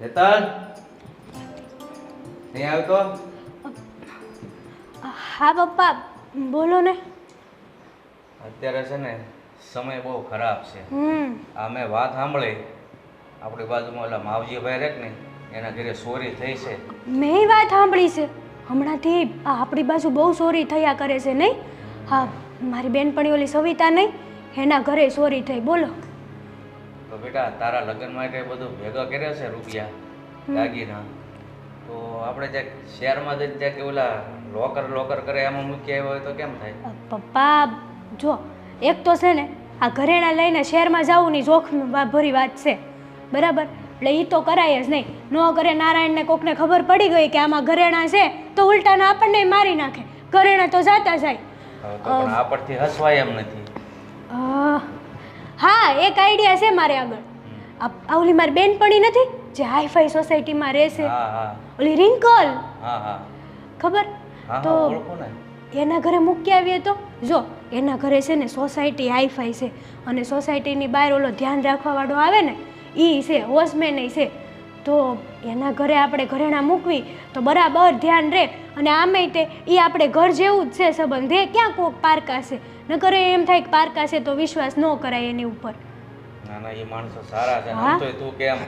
હેતલ નહીં આવતો? હા પપ્પા બોલો ને. અત્યારે છે ને સમય બહુ ખરાબ છે. આ મેં વાત સાંભળી આપણી બાજુમાં ઓલા માવજીભાઈ રહે ને એના ઘરે ચોરી થઈ છે. મેં વાત સાંભળી છે હમણાંથી આપણી બાજુ બહુ ચોરી થયા કરે છે નહીં? હા મારી બેનપણી ઓલી સવિતા નહીં એના ઘરે ચોરી થઈ. બોલો. તો બેટા તારા લગ્ન માટે બધું ભેગા કર્યા છે રૂપિયા દાગીના, તો આપણે જ્યાં શહેરમાં જઈને ત્યાં કે ઓલા લોકર કરે એમાં મૂકી આવ્યો હોય તો કેમ થાય? પપ્પા જો એક તો છે ને આ ઘરેણા લઈને શહેરમાં જવું ની જોખમ ભરી વાત છે બરાબર, એટલે એ તો કરાય જ નહીં. ન કરે નારાયણને કોકને ખબર પડી ગઈ કે આમાં ઘરેણા છે તો ઉલટાના આપણને મારી નાખે. ઘરેણા તો જાતા જાય. હવે તો પણ આ પરથી હસવાય એમ નથી. હા એક આઈડિયા છે મારે આગળ. આ ઓલી મારી બેનપણી નથી જે હાઈફાઈ સોસાયટીમાં રહે છે, હા હા ઓલી રિંકલ, હા હા ખબર? હા તો ઓળખો ને. એના ઘરે મૂકી આવીએ તો જો એના ઘરે છે ને સોસાયટી હાઈફાઈ છે અને સોસાયટીની બહાર ઓલો ધ્યાન રાખવાવાળો આવે ને એ છે, વોચમેન છે, તો એના ઘરે આપણે ઘરેણા મૂકવી તો બરાબર ધ્યાન રહે. અને આમેય તે એ આપણે ઘર જેવું જ છે સંબંધ. એ ક્યાં કોક પારકા છે, નકર એમ થાય કે પારકા છે તો વિશ્વાસ ન કરાય એની ઉપર. ના ના એ માણસો સારા છે. હા? આમ તો તું કેમ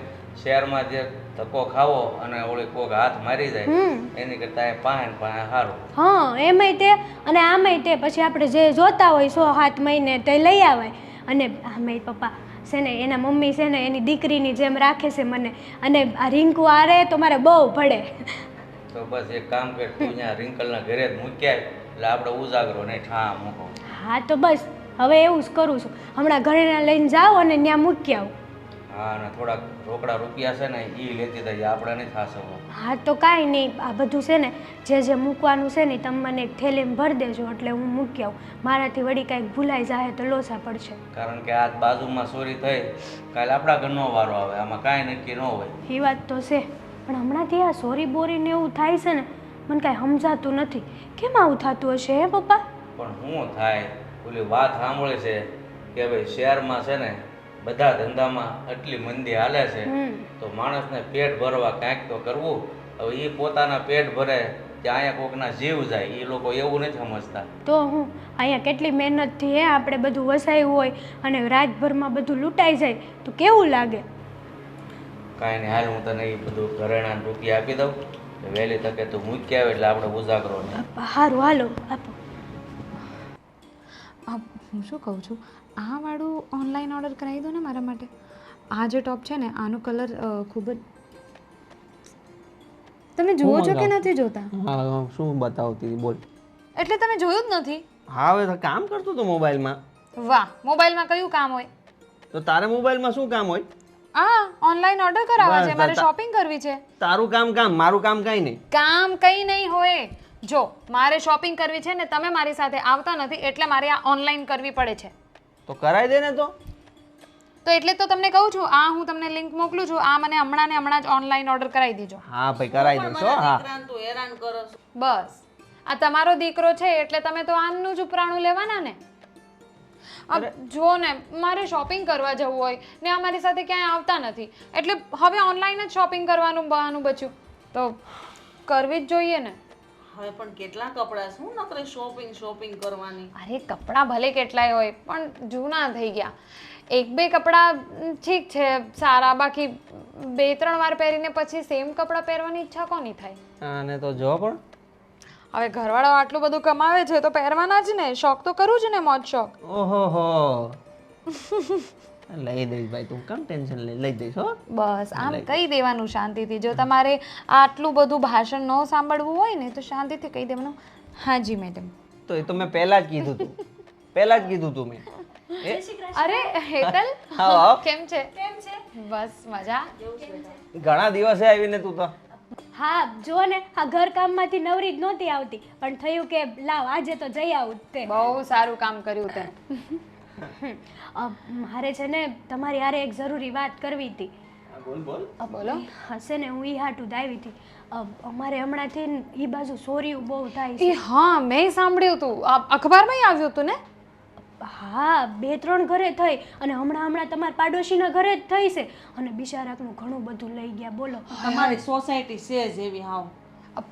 શહેરમાં જે ધક્કો ખાવો અને ઓલી કોક હાથ મારી જાય એની કરતા એ પાસે સારું. હા એમાંય તે અને આમાંય તે પછી આપણે જે જોતા હોય 6-7 મહિને તે લઈ આવાય. અને આમાંય પપ્પા છે ને એના મમ્મી છે ને એની દીકરીની જેમ રાખે છે મને, અને આ રિંકુ આરે તો મારે બહુ ભળે. તો બસ એક કામ કર, તું અહીંયા રિંકલના ઘરે જ મૂક્યા એટલે આપણે ઉજાગરો નહીં ઠા મૂકો. હા તો બસ હવે એવું જ કરું છું. હમણાં ઘરેણા લઈને જાઓ અને ત્યાં મૂકી આવું. હા અને થોડાક રોકડા રૂપિયા છે ને એ લેતી થઈ આપણે નહીં થશે. હા તો કાંઈ નહીં, આ બધું છે ને જે મૂકવાનું છે ને તમે મને એક થેલીમાં ભરી દેજો એટલે હું મૂકી આવું. મારાથી વળી કાંઈક ભૂલાઈ જાય તો લોસા પડશે. કારણ કે આ બાજુમાં ચોરી થઈ કાલે આપણા ઘરનો વારો આવે, આમાં કાંઈ નક્કી ન હોય. એ વાત તો છે પણ હમણાંથી આ સોરી બોરીને એવું થાય છે ને મને કાંઈ સમજાતું નથી. કેમ આવું થતું હશે હે પપ્પા? પણ શું થાય, ઓલી વાત સાંભળે છે કે ભાઈ શહેરમાં છે ને બધા ધંધામાં આટલી મંદી હાલે છે તો માણસને પેટ ભરવા કાંઈક તો કરવું. હવે એ પોતાના પેટ ભરે કે અહીંયા કોકના જીવ જાય, એ લોકો એવું નથી સમજતા. તો હું અહીંયા કેટલી મહેનતથી હે આપણે બધું વસાયું હોય અને રાતભરમાં બધું લૂંટાઈ જાય તો કેવું લાગે? કાંઈ નહીં, હાલ હું તને એ બધું ઘરેણાં રૂપિયા આપી દઉં, વહેલી તકે તું મૂકી આવે એટલે આપણે ઉજાગરો નહીં. સારું હાલો આપો. હું શું કહું છું, આ વાળું ઓનલાઈન ઓર્ડર કરાવી દો ને મારા માટે. આ જે ટોપ છે ને આનો કલર ખૂબ જ, તમે જુઓ છો કે નથી જોતા? હા શું બતાવતી હતી બોલ. એટલે તમે જોયું જ નથી? હા હવે તો કામ કરતો હતો મોબાઈલમાં. વાહ, મોબાઈલમાં કયું કામ હોય? તો તારે મોબાઈલમાં શું કામ હોય? ઓનલાઈન ઓર્ડર કરાવવા બસ, છે, મારે શોપિંગ કરવી છે. તારું કામ મારું કામ કાંઈ નહીં. કામ કઈ નહીં હોય. જો મારે શોપિંગ કરવી છે ને તમે મારી સાથે આવતા નથી એટલે મારે આ ઓનલાઈન કરવી પડે છે. તો કરાવી દે ને તો. તો એટલે તો તમને કહું છું, આ હું તમને લિંક મોકલું છું, આ મને હમણાં ને હમણાં જ ઓનલાઈન ઓર્ડર કરાવી દીજો. હા ભાઈ કરાવી દઈશ હો. હા બસ આ તમારો દીકરો છે એટલે તમે તો આમનું જ ઉપરાણું લેવાના ને. જો ને મારે શોપિંગ કરવા જવું હોય ને અમારી સાથે ક્યાંય આવતા નથી એટલે હવે ઓનલાઈન જ શોપિંગ કરવાનું બહાનું બચ્યું તો કરવી જ જોઈએ ને. હવે પણ કેટલા કપડા શું નકરે શોપિંગ કરવાની. અરે કપડાં ભલે કેટલાય હોય પણ જૂના થઈ ગયા. 1-2 કપડાં ઠીક છે સારા, બાકી 2-3 વાર પહેરીને પછી સેમ કપડાં પહેરવાની ઈચ્છા કોની થાય? અને તો જો પણ હવે ઘરવાળો આટલું બધું કમાવે છે તો પહેરવાના જ ને, શોખ તો કરું જ ને, મોજ શોખ. ઓહો હો લઈ દઈશ ભાઈ, તું કેમ ટેન્શન લઈ દઈશ હો. બસ આમ કહી દેવાનું શાંતિથી. જો તમારે આટલું બધું ભાષણ ન સાંભળવું હોય ને તો શાંતિથી કહી દેવાનું હાજી મેડમ. તો એ તો મેં પહેલા જ કીધું તું મેં. અરે હેતલ આવો. કેમ છે? બસ મજા. ઘણા દિવસે આવીને તું તો. હા જો ને આ ઘરકામમાંથી નવરી જ નહોતી આવતી પણ થયું કે લાવ આજે તો જઈ આવું તે. બહુ સારું કામ કર્યું તે. મારે છે ને તમારી હારે એક જરૂરી વાત કરવી હતી. બોલો. હશે ને હું ઈ હાટું જ આવી હતી. અમારે હમણાંથી ઈ બાજુ ચોરીઓ બહુ થાય છે. હા મેં સાંભળ્યું હતું, અખબારમાં આવ્યું હતું ને. હા 2-3 ઘરે થઈ અને હમણાં તમારા પાડોશીના ઘરે જ થઈ છે અને બિચારાકનું ઘણું બધું લઈ ગયા બોલો. તમારી સોસાયટી છે જ એવી હાવ.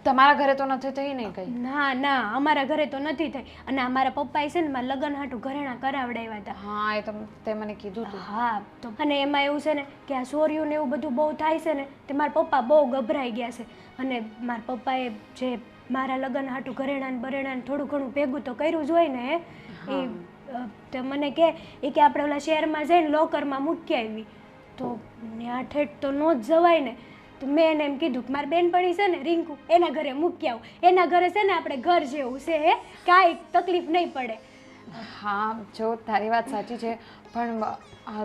તમારા ઘરે તો નથી થઈ ને કઈ? ના ના અમારા ઘરે તો નથી થઈ અને અમારા પપ્પાએ છે ને મારા લગ્ન હાટું ઘરેણા કરાવડાવ્યા હતા. હા એ તો તે મને કીધું તું. હા તો અને એમાં એવું છે ને કે આ ચોરીયું ને એવું બધું બહુ થાય છે ને તે મારા પપ્પા બહુ ગભરાઈ ગયા છે અને મારા પપ્પાએ જે મારા લગ્ન હાટું ઘરેણાને બરેણાને થોડું ઘણું ભેગું તો કર્યું જ હોય ને એ તો મને કે આપણે ઓલા શહેરમાં જઈને લોકરમાં મૂકી આવી તો ત્યાં ઠેઠ તો ન જ જવાય ને. તો મેં એને એમ કીધું કે મારી બેનપણી છે ને રિંકુ એના ઘરે મૂકી આવું. એના ઘરે છે ને આપણે ઘર જેવું છે કાંઈ તકલીફ નહીં પડે. હા જો તારી વાત સાચી છે પણ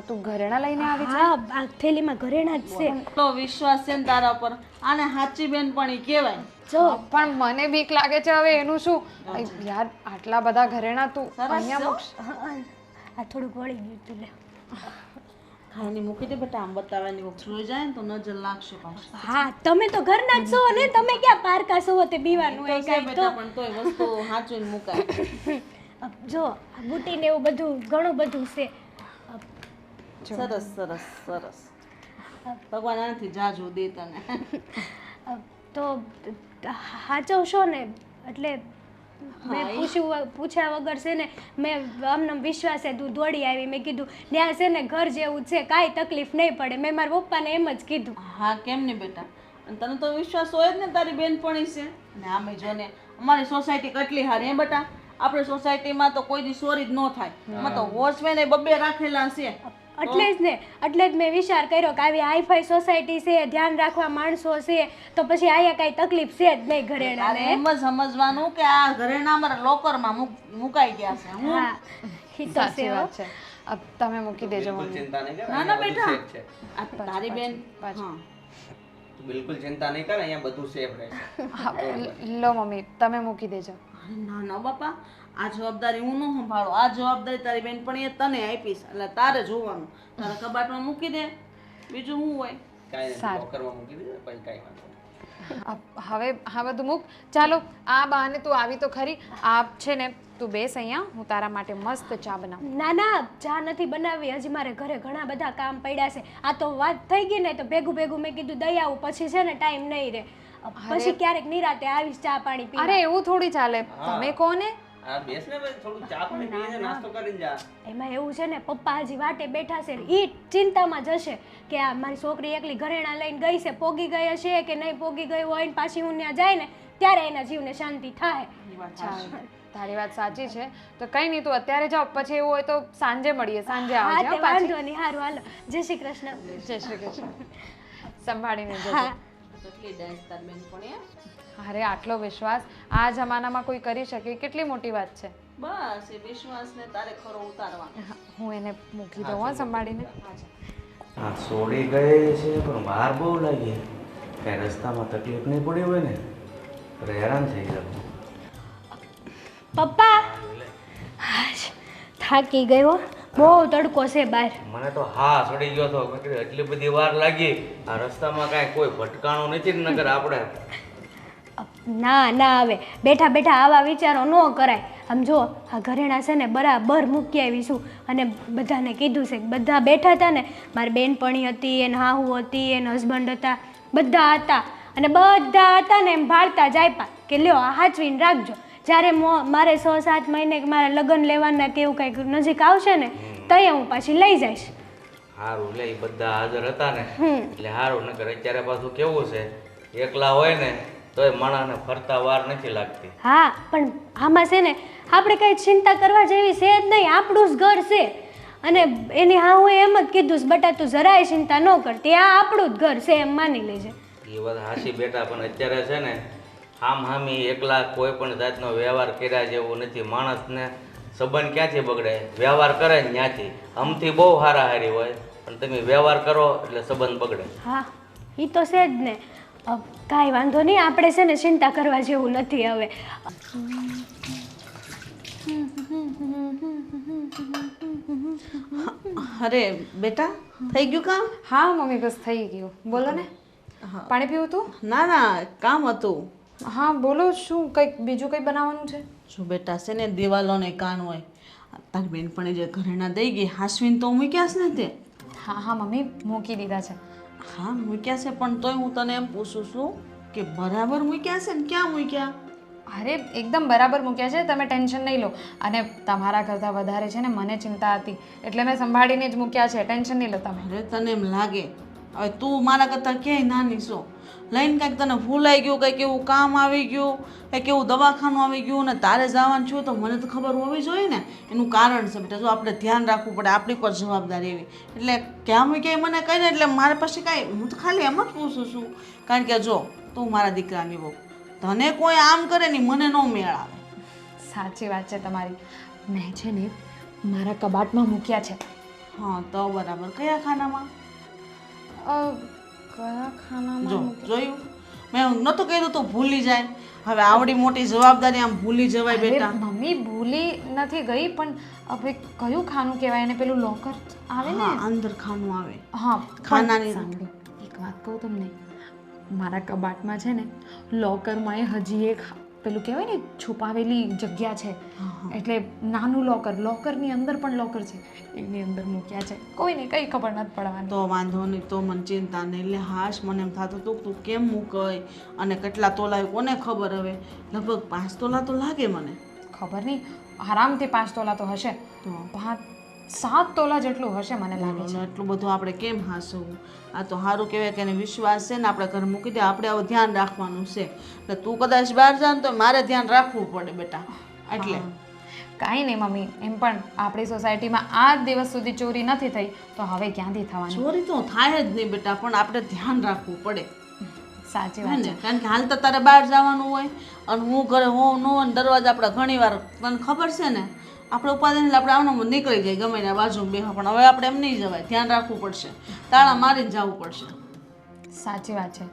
તું ઘરેણા લઈને આવી છે? હા આ થેલીમાં ઘરેણા જ છે. તો વિશ્વાસ છે ને તારા પર. આને સાચી બેનપણી કહેવાય. જો પણ મને બીક લાગે છે હવે એનું શું યાર આટલા બધા ઘરેણા તું અહીંયા મૂકશ? આ થોડુંક વળી ગયું તું લે. ખાઈને મૂકી દે બેટા, આમ બતાવવાની કોક જોઈ જાય ને તો નજર લાગશે પાછું. હા તમે તો ઘરના જ છો ને, તમે ક્યાં પારકા છો તે બીવાનું હોય તો છે કાંઈ તો. બેટા, પણ તોય વસ્તુ સાચવીને મુકાય. જો આ બુટી ને એવું બધું ઘણું બધું છે. સરસ સરસ સરસ. ભગવાન આનાથી જાજુ દે તને. તો સાચવશો ને એટલે મેં પૂછ્યા વગર છે ને મેં આમને વિશ્વાસે તું દોડી આવી. મેં કીધું ત્યાં છે ને ઘર જેવું છે કાંઈ તકલીફ નહીં પડે. મેં મારા પપ્પાને એમ જ કીધું. હા કેમ નહીં બેટા, અને તને તો વિશ્વાસ હોય જ ને તારી બેનપણી છે. અને આમે જો ને અમારી સોસાયટી કેટલી હારી હે બેટા. આપણે સોસાયટીમાં તો કોઈ દી ચોરી જ ન થાય. એમાં તો વોચમેન એ 2 રાખેલા છે. એટલે જ મેં વિચાર કર્યો કે આવી હાઈફાઈ સોસાયટી છે, ધ્યાન રાખવા માણસો છે, તો પછી અહીંયા કાંઈ તકલીફ છે જ નહીં ઘરેણાને. એમ જ સમજવાનું કે આ ઘરેણા અમારા લોકરમાં મુકાઈ ગયા છે. હા ઈ તો સાચી છે હો. વાત છે. તમે મૂકી દેજો બિલકુલ મમ્મી. ચિંતા નહીં કર, ના ના અહીંયા બધું બેટા, safe છે. આ તારી બેન. પાછું. હા બિલકુલ ચિંતા નહીં કર, અહીંયા બધું સેફ રહેશે. હા, લો મમ્મી તમે મૂકી દેજો. અરે ના ના બાપા, આ જવાબદારી હું ન સંભાળું. આ જવાબદારી તારી બેનપણીએ તને આપીશ, એટલે તારે જોવાનું. તારા કબાટમાં મૂકી દે, બીજું શું હોય. કાંઈ નથી, સારું. લોકરમાં મૂકી દીધું, પછી કાંઈ વાંધો નહીં. હવે હા બધું મૂક. ચાલો આ બહાને તું આવી તો ખરી. આ છે ને તું બેસ અહીંયા, હું તારા માટે મસ્ત ચા બનાવું. ના ના ચા નથી બનાવવી, હજી મારે ઘરે ઘણા બધા કામ પડ્યા છે. આ તો વાત થઈ ગઈ ને તો ભેગું ભેગું મેં કીધું દઈ આવું, પછી છે ને ટાઈમ નહીં રહે. પછી ક્યારેક નિરાતે આવીશ ચા પાણી પીવા. અરે એવું થોડી ચાલે. તમે કોને હા બેસ ને ભાઈ, થોડું ચા પાણી પીને નાસ્તો કરીને જા. એમાં એવું છે ને પપ્પા હજી વાટે બેઠા છે, એ ચિંતામાં જશે કે આ મારી છોકરી એકલી ઘરેણા લઈને ગઈ છે, પોગી ગઈ હશે કે નહીં પોગી ગઈ હોય, ને પાછી હું ત્યાં જાય ને ત્યારે એના જીવને શાંતિ થાય. તારી વાત સાચી છે. તો કઈ નહીં તું અત્યારે જાઓ, પછી એવું હોય તો સાંજે મળીએ. સાંજે હા આવજો તે પાછી. વાંધો નહીં, હારું હાલો. જય શ્રી કૃષ્ણ. જય શ્રી કૃષ્ણ. સંભાળીને જજો. હા કેટલી ડાયસ તારી બેનપણીએ. અરે આટલો વિશ્વાસ આ જમાનામાં કોઈ કરી શકે એ કેટલી મોટી વાત છે. બસ એ વિશ્વાસને તારે ખરો ઉતારવાનો. હું એને મૂકી દઉં હો સંભાળીને. હા છોડી ગઈ છે પણ બહાર બહુ લાગી. કાંઈ રસ્તામાં તકલીફ નહીં પડી હોય ને તો હેરાન થઈ જાવ. પપ્પા થાકી ગયો, બહુ તડકો છે બહાર. મને તો હા ચડી ગયો હતો. મેં કીધું એટલી બધી વાર લાગી, આ રસ્તામાં કાંઈ કોઈ ભટકાણું નથી ને નકર આપણે. ના ના આવે બેઠા બેઠા આવા વિચારો ન કરાય. આમ જો આ ઘરેણા છે ને બરાબર મૂકી આવીશું અને બધાને કીધું છે. બધા બેઠા હતા ને, મારી બેનપણી હતી, એને હાહુ હતી, એને હસબન્ડ હતા, બધા હતા અને બધા હતા ને એમ ભાળતા જ આપ્યા કે લ્યો આ હાચવીને રાખજો. જ્યારે મારે 6-7 મહિને મારા લગ્ન લેવાના કે એવું કંઈક નજીક આવશે ને તય હું પાછી લઈ જઈશ. સારું લે, ઈ બધા હાજર હતા ને એટલે સારું. નકર અત્યારે પાછું કેવું છે, એકલા હોય ને તોય માણસને ફરતા વાર નથી લાગતી. હા પણ આમાં છે ને આપણે કંઈ ચિંતા કરવા જેવી છે જ નહીં, આપણું જ ઘર છે. અને એની હા હું એમ જ કીધું છે, બટા તું જરાય ચિંતા ન કરતી, આ આપણું જ ઘર છે એમ માની લેજે. એ વાત હાસી બેટા, પણ અત્યારે છે ને હામી એકલા કોઈ પણ જાતનો વ્યવહાર કર્યા જેવું નથી. માણસને સંબંધ ક્યાંથી બગડે? વ્યવહાર કરે ને ત્યાંથી. આમથી બહુ હારા હારી હોય પણ તમે વ્યવહાર કરો એટલે સંબંધ બગડે. હા એ તો છે જ ને. કાંઈ વાંધો નહીં, આપણે છે ને ચિંતા કરવા જેવું નથી હવે. અરે બેટા, થઈ ગયું કામ? હા મમ્મી બસ થઈ ગયું. બોલો ને. પાણી પીવું તું? ના ના કામ હતું. હા બોલો. શું કંઈક બીજું કંઈ બનાવવાનું છે? જો બેટા છે ને દિવાલોને કાન હોય, તારી બેનપણી જે ઘરેણા દઈ ગઈ હાસવીન તો મૂક્યા છે ને તે? હા હા મમ્મી મૂકી દીધા છે. હા મૂક્યા છે, પણ તોય હું તને એમ પૂછું છું કે બરાબર મૂક્યા છે ને ક્યાં મૂક્યા? અરે એકદમ બરાબર મૂક્યા છે, તમે ટેન્શન નહીં લો. અને તમારા કરતાં વધારે છે ને મને ચિંતા હતી એટલે મેં સંભાળીને જ મૂક્યા છે, ટેન્શન નહીં લો તમે. અરે તને એમ લાગે હવે તું મારા કરતાં ક્યાંય નાની છો, લઈને કાંઈક તને ભૂલાઈ ગયું, કંઈક એવું કામ આવી ગયું, કંઈક એવું દવાખાનું આવી ગયું ને તારે જવાનું છું તો મને તો ખબર હોવી જોઈએ ને. એનું કારણ છે બેટા, જો આપણે ધ્યાન રાખવું પડે, આપણી પર જવાબદારી એવી. એટલે ક્યાં મૂક્યા મને કહી ને, એટલે મારા પાસે કાંઈ, હું તો ખાલી એમ જ પૂછું છું. કારણ કે જો તું મારા દીકરાની બહુ, તને કોઈ આમ કરે ને મને ન મેળ આવે. સાચી વાત છે તમારી. મેં છે ને મારા કબાટમાં મૂક્યા છે. હા તો બરાબર. કયા ખાનામાં? કયા ખાનામાં જો જોયું, મેં નહોતું કીધું તું ભૂલી જાય. હવે આવડી મોટી જવાબદારી આમ ભૂલી જવાય બેટા? મમ્મી ભૂલી નથી ગઈ, પણ હવે કયું ખાનું કહેવાય એને, પેલું લોકર આવે ને? હા અંદર ખાનું આવે. હા ખાનાની સાંભળો, એક વાત કહું તમને, મારા કબાટમાં છે ને લોકરમાં એ હજી એક પેલું કહેવાય ને છુપાવેલી જગ્યા છે. એટલે નાનું લોકર, લોકરની અંદર પણ લોકર છે, એની અંદર મૂક્યા છે. કોઈને કંઈ ખબર નથી પડવાની. તો વાંધો નહીં, તો મને ચિંતા નહીં. એટલે હાશ મને એમ થતું હતું તું કેમ મૂકઈ અને કેટલા તોલા કોને ખબર. હવે લગભગ 5 તોલા તો લાગે મને. ખબર નહીં, આરામથી 5 તોલા તો હશે, તો 5-7 તોલા જેટલું હશે મને લાગે છે. એટલું બધું આપણે કેમ હાસવું? આ તો સારું કહેવાય કે એને વિશ્વાસ છે ને, આપણે ઘરે મૂકી દે. આપણે હવે ધ્યાન રાખવાનું છે. એટલે તું કદાચ બહાર જા ને તો મારે ધ્યાન રાખવું પડે બેટા. એટલે કાંઈ નહીં મમ્મી, એમ પણ આપણી સોસાયટીમાં આ દિવસ સુધી ચોરી નથી થઈ, તો હવે ક્યાંથી થવાની? ચોરી તો થાય જ નહીં બેટા, પણ આપણે ધ્યાન રાખવું પડે. સાચી હે વાત ને? છે. કારણ કે હાલ તો તારે બહાર જવાનું હોય અને હું ઘરે હોઉં ન હોય ને દરવાજા આપણે ઘણી વાર તને ખબર છે ને આપણે ઉપાધિ આપણે આવવાનું નીકળી જાય ગમે ને બાજુ બેહો. પણ હવે આપણે એમ નહીં જવાય, ધ્યાન રાખવું પડશે. તાળા મારીને જવું પડશે. સાચી વાત છે.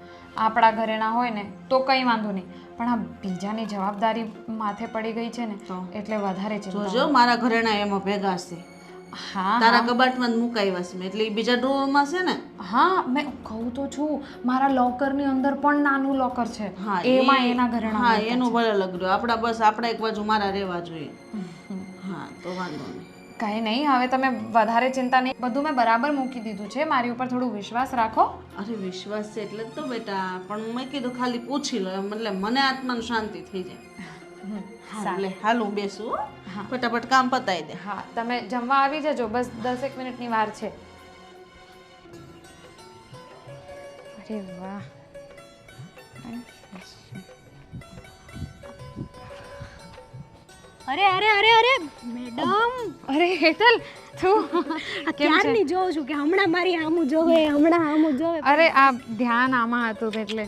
આપણા ઘરે ના હોય ને તો કંઈ વાંધો નહીં, પણ આ બીજાની જવાબદારી માથે પડી ગઈ છે ને તો? એટલે વધારે ચિંતા. જોજો મારા ઘરેણા એમાં ભેગા છે. હા તારા કબાટમાં જ મુકાવ્યા છે મેં, એટલે એ બીજા ડ્રોરમાં છે ને. હા મેં કહું તો છું, મારા લોકરની અંદર પણ નાનું લોકર છે, હા એમાં એના ઘરેણા હા મૂક્યા એનું ભલે લગડ્યું. આપણા બસ આપણે એક બાજુ મારા રહેવા જોઈએ. હા તો વાંધો નહીં. કંઈ નહીં, હવે તમે વધારે ચિંતા નહીં, બધું મેં બરાબર મૂકી દીધું છે. મારી ઉપર થોડું વિશ્વાસ રાખો. અરે વિશ્વાસ છે એટલે જ તો બેટા, પણ મેં કીધું ખાલી પૂછી લો એમ, એટલે મને આત્માનું શાંતિ થઈ જાય. એટલે હાલ હું બેસું હો. ફટાફટ કામ પતાવી દે. હા તમે જમવા આવી જજો, બસ 10 મિનિટની વાર છે. અરે વાહ, અરે અરે અરે અરે મેડમ, અરે હેતલ તું ક્યારની જોઉં છું કે હમણાં મારી આમું જોવે, હમણાં આમું જોવે. અરે આ ધ્યાન આમાં હતું એટલે.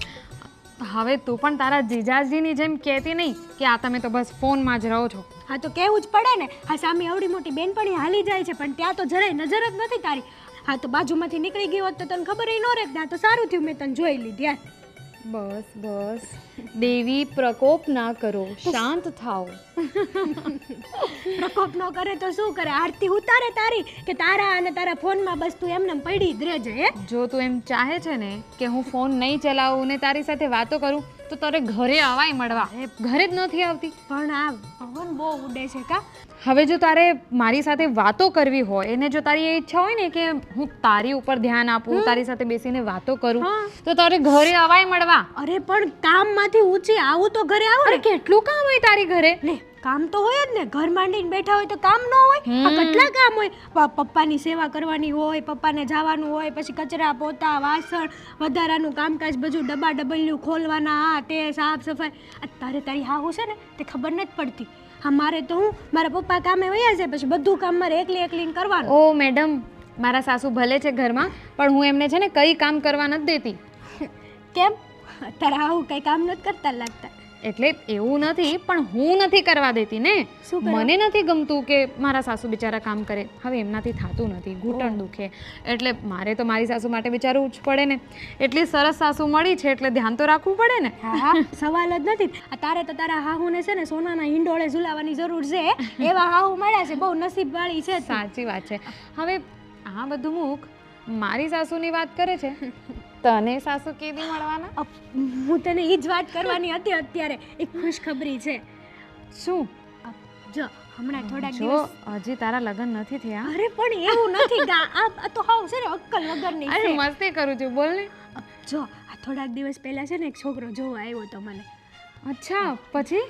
હવે તું પણ તારા જીજાજીની જેમ કહેતી નહીં કે આ તમે તો બસ ફોનમાં જ રહો છો. હા તો કેવું જ પડે ને. આ સામે આવડી મોટી બેનપણી હાલી જાય છે પણ ત્યાં તો જરાય નજર જ નથી તારી. હા તો બાજુમાંથી નીકળી ગઈ હોત તો તને ખબર ન રહે. ત્યાં તો સારું થયું મેં તને જોઈ લીધી. બસ બસ દેવી, પ્રકોપ ના કરો, શાંત થાઓ. પ્રકોપ ન કરે તો શું કરે? આરતી ઉતારે તારી કે તારા અને તારા ફોનમાં બસ તું એમને પડી જ રહેજે. હે જો તું એમ ચાહે છે ને કે હું ફોન નહીં ચલાવું ને તારી સાથે વાતો કરું તો તારે ઘરે આવાય મળવા, ઘરે જ નથી આવતી. પણ આ પવન બહુ ઉડે છે કા. હવે જો તારે મારી સાથે વાતો કરવી હોય અને જો તારી એ ઈચ્છા હોય ને કે હું તારી ઉપર ધ્યાન આપું, તારી સાથે બેસીને વાતો કરું, તો તારે ઘરે આવાય મળવા. અરે પણ કામમાંથી ઊંચી આવું તો ઘરે આવો. અરે કેટલું કામ હોય તારી ઘરે. લે કામ તો હોય જ ને. ઘર માંડીને બેઠા હોય તો કામ ન હોય? આ કેટલા કામ હોય. પપ્પાની સેવા કરવાની હોય, પપ્પાને જવાનું હોય, પછી કચરા પોતા વાસણ વધારાનું કામકાજ બધું ડબ્બા ડબલ્યું ખોલવાના, આ તે સાફ સફાઈ. તારે તારી હાહુ છે ને તે ખબર નથી પડતી. હા મારે તો હું મારા પપ્પા કામે વયા છે પછી બધું કામ મારે એકલી કરવાનું. ઓ મેડમ, મારા સાસુ ભલે છે ઘરમાં પણ હું એમને છે ને કઈ કામ કરવા નથી દેતી. કેમ? તારા હાહુ કઈ કામ નથી કરતા લાગતા. એટલે એવું નથી, પણ હું નથી કરવા દેતી ને. મને નથી ગમતું કે મારા સાસુ બિચારા કામ કરે. હવે એમનાથી થતું નથી, ઘૂંટણ દુખે, એટલે મારે તો મારી સાસુ માટે વિચારવું જ પડે ને. એટલી સરસ સાસુ મળી છે એટલે ધ્યાન તો રાખવું પડે ને. હા સવાલ જ નથી. તારે તો તારા હાહુને છે ને સોનાના હિંડોળે ઝુલાવવાની જરૂર છે. એવા હાહુ મળ્યા છે, બહુ નસીબવાળી છે. સાચી વાત છે. હવે આ બધું મૂક, મારી સાસુની વાત કરે છે. તને સાસુ કેદી મળવાના? હું તને એ જ વાત કરવાની હતી અત્યારે. એક ખુશખબરી છે. શું? જો હમણાં થોડાક જો દિવસ હજી તારા લગ્ન નથી થયા અરે પણ એવું નથી આ તો હાવ છે ને અક્કલ વગરની અરે છે મસ્તી કરું છું બોલ ને જો આ થોડાક દિવસ પહેલા છે ને એક છોકરો જોવા આવ્યો તો મને અચ્છા પછી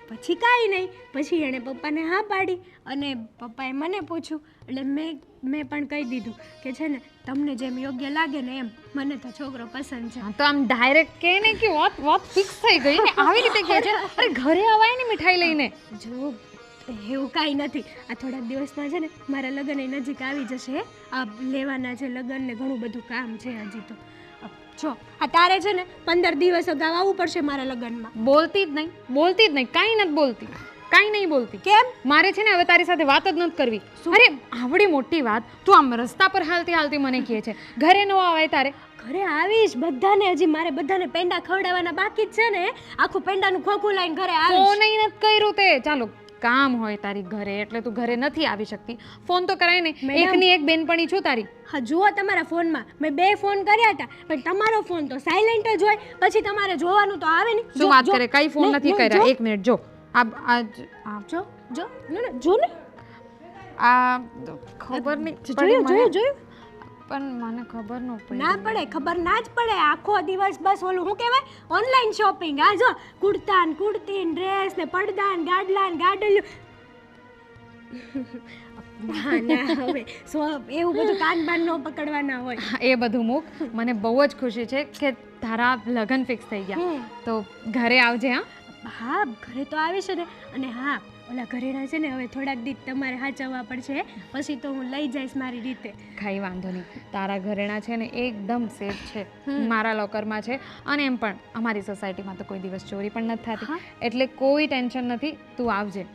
પછી કાંઈ નહીં પછી એણે પપ્પાને હા પાડી અને પપ્પાએ મને પૂછ્યું એટલે મેં પણ કહી દીધું કે છે ને તમને જેમ યોગ્ય લાગે ને એમ મને તો છોકરો પસંદ છે હા તો આમ ડાયરેક્ટ કે ને કે વાત ફિક્સ થઈ ગઈ ને આવી રીતે કહે છે અરે ઘરે અવાય ને મીઠાઈ લઈને જો એવું કાંઈ નથી આ થોડાક દિવસમાં છે ને મારા લગ્ન એ નજીક આવી જશે આ લેવાના છે લગ્ન ને ઘણું બધું કામ છે હજી તો જો આ તારે છે ને 15 દિવસ અગાઉ આવવું પડશે મારા લગ્નમાં બોલતી જ નહીં કાંઈ નથી બોલતી કાંઈ નહીં બોલતી કેમ મારે છે ને હવે તારી સાથે વાત જ નથી કરવી અરે આવડી મોટી વાત તું આમ રસ્તા પર હાલતી મને કહે છે ઘરે ન આવાય તારે ઘરે આવીશ બધાને હજી મારે બધાને પેંડા ખવડાવવાના બાકી જ છે ને આખું પેંડાનું ખોખું લઈને ઘરે આવીશ ફોન નથી કર્યું તે ચાલો કામ હોય તારી ઘરે એટલે તું ઘરે નથી આવી શકતી ફોન તો કરાય ને એકની એક બેનપણી છું તારી હા જુઓ તમારા ફોનમાં મેં 2 ફોન કર્યા હતા પણ તમારો ફોન તો સાયલેન્ટ જ હોય પછી તમારે જોવાનું તો આવે નહીં શું વાત કરે કઈ ફોન નથી કર્યા એક મિનિટ જો આ જો જો ને આ ખબર નહીં જોયું પણ મને ખબર ન પડી ના પડે ખબર ના જ પડે આખો દિવસ બસ ઓલું શું કહેવાય ઓનલાઈન શોપિંગ આ જો કુર્તા ને કુર્તી ને ડ્રેસ ને પડદા ને ગાડલા ને ગાડલ્યું ના હવે એવું બધું કાન બાન ન પકડવાના હોય એ બધું મૂક મને બહુ જ ખુશી છે કે તારા લગ્ન ફિક્સ થઈ ગયા તો ઘરે આવજે હા ઘરે તો આવીશ ને અને હા ઓલા ઘરેણા છે ને હવે થોડાક દીત તમારે સાચવવા પડશે પછી તો હું લઈ જઈશ મારી રીતે કાંઈ વાંધો નહીં તારા ઘરેણા છે ને એકદમ સેફ છે મારા લોકરમાં છે અને એમ પણ અમારી સોસાયટીમાં તો કોઈ દિવસ ચોરી પણ નથી થતી એટલે કોઈ ટેન્શન નથી તું આવજે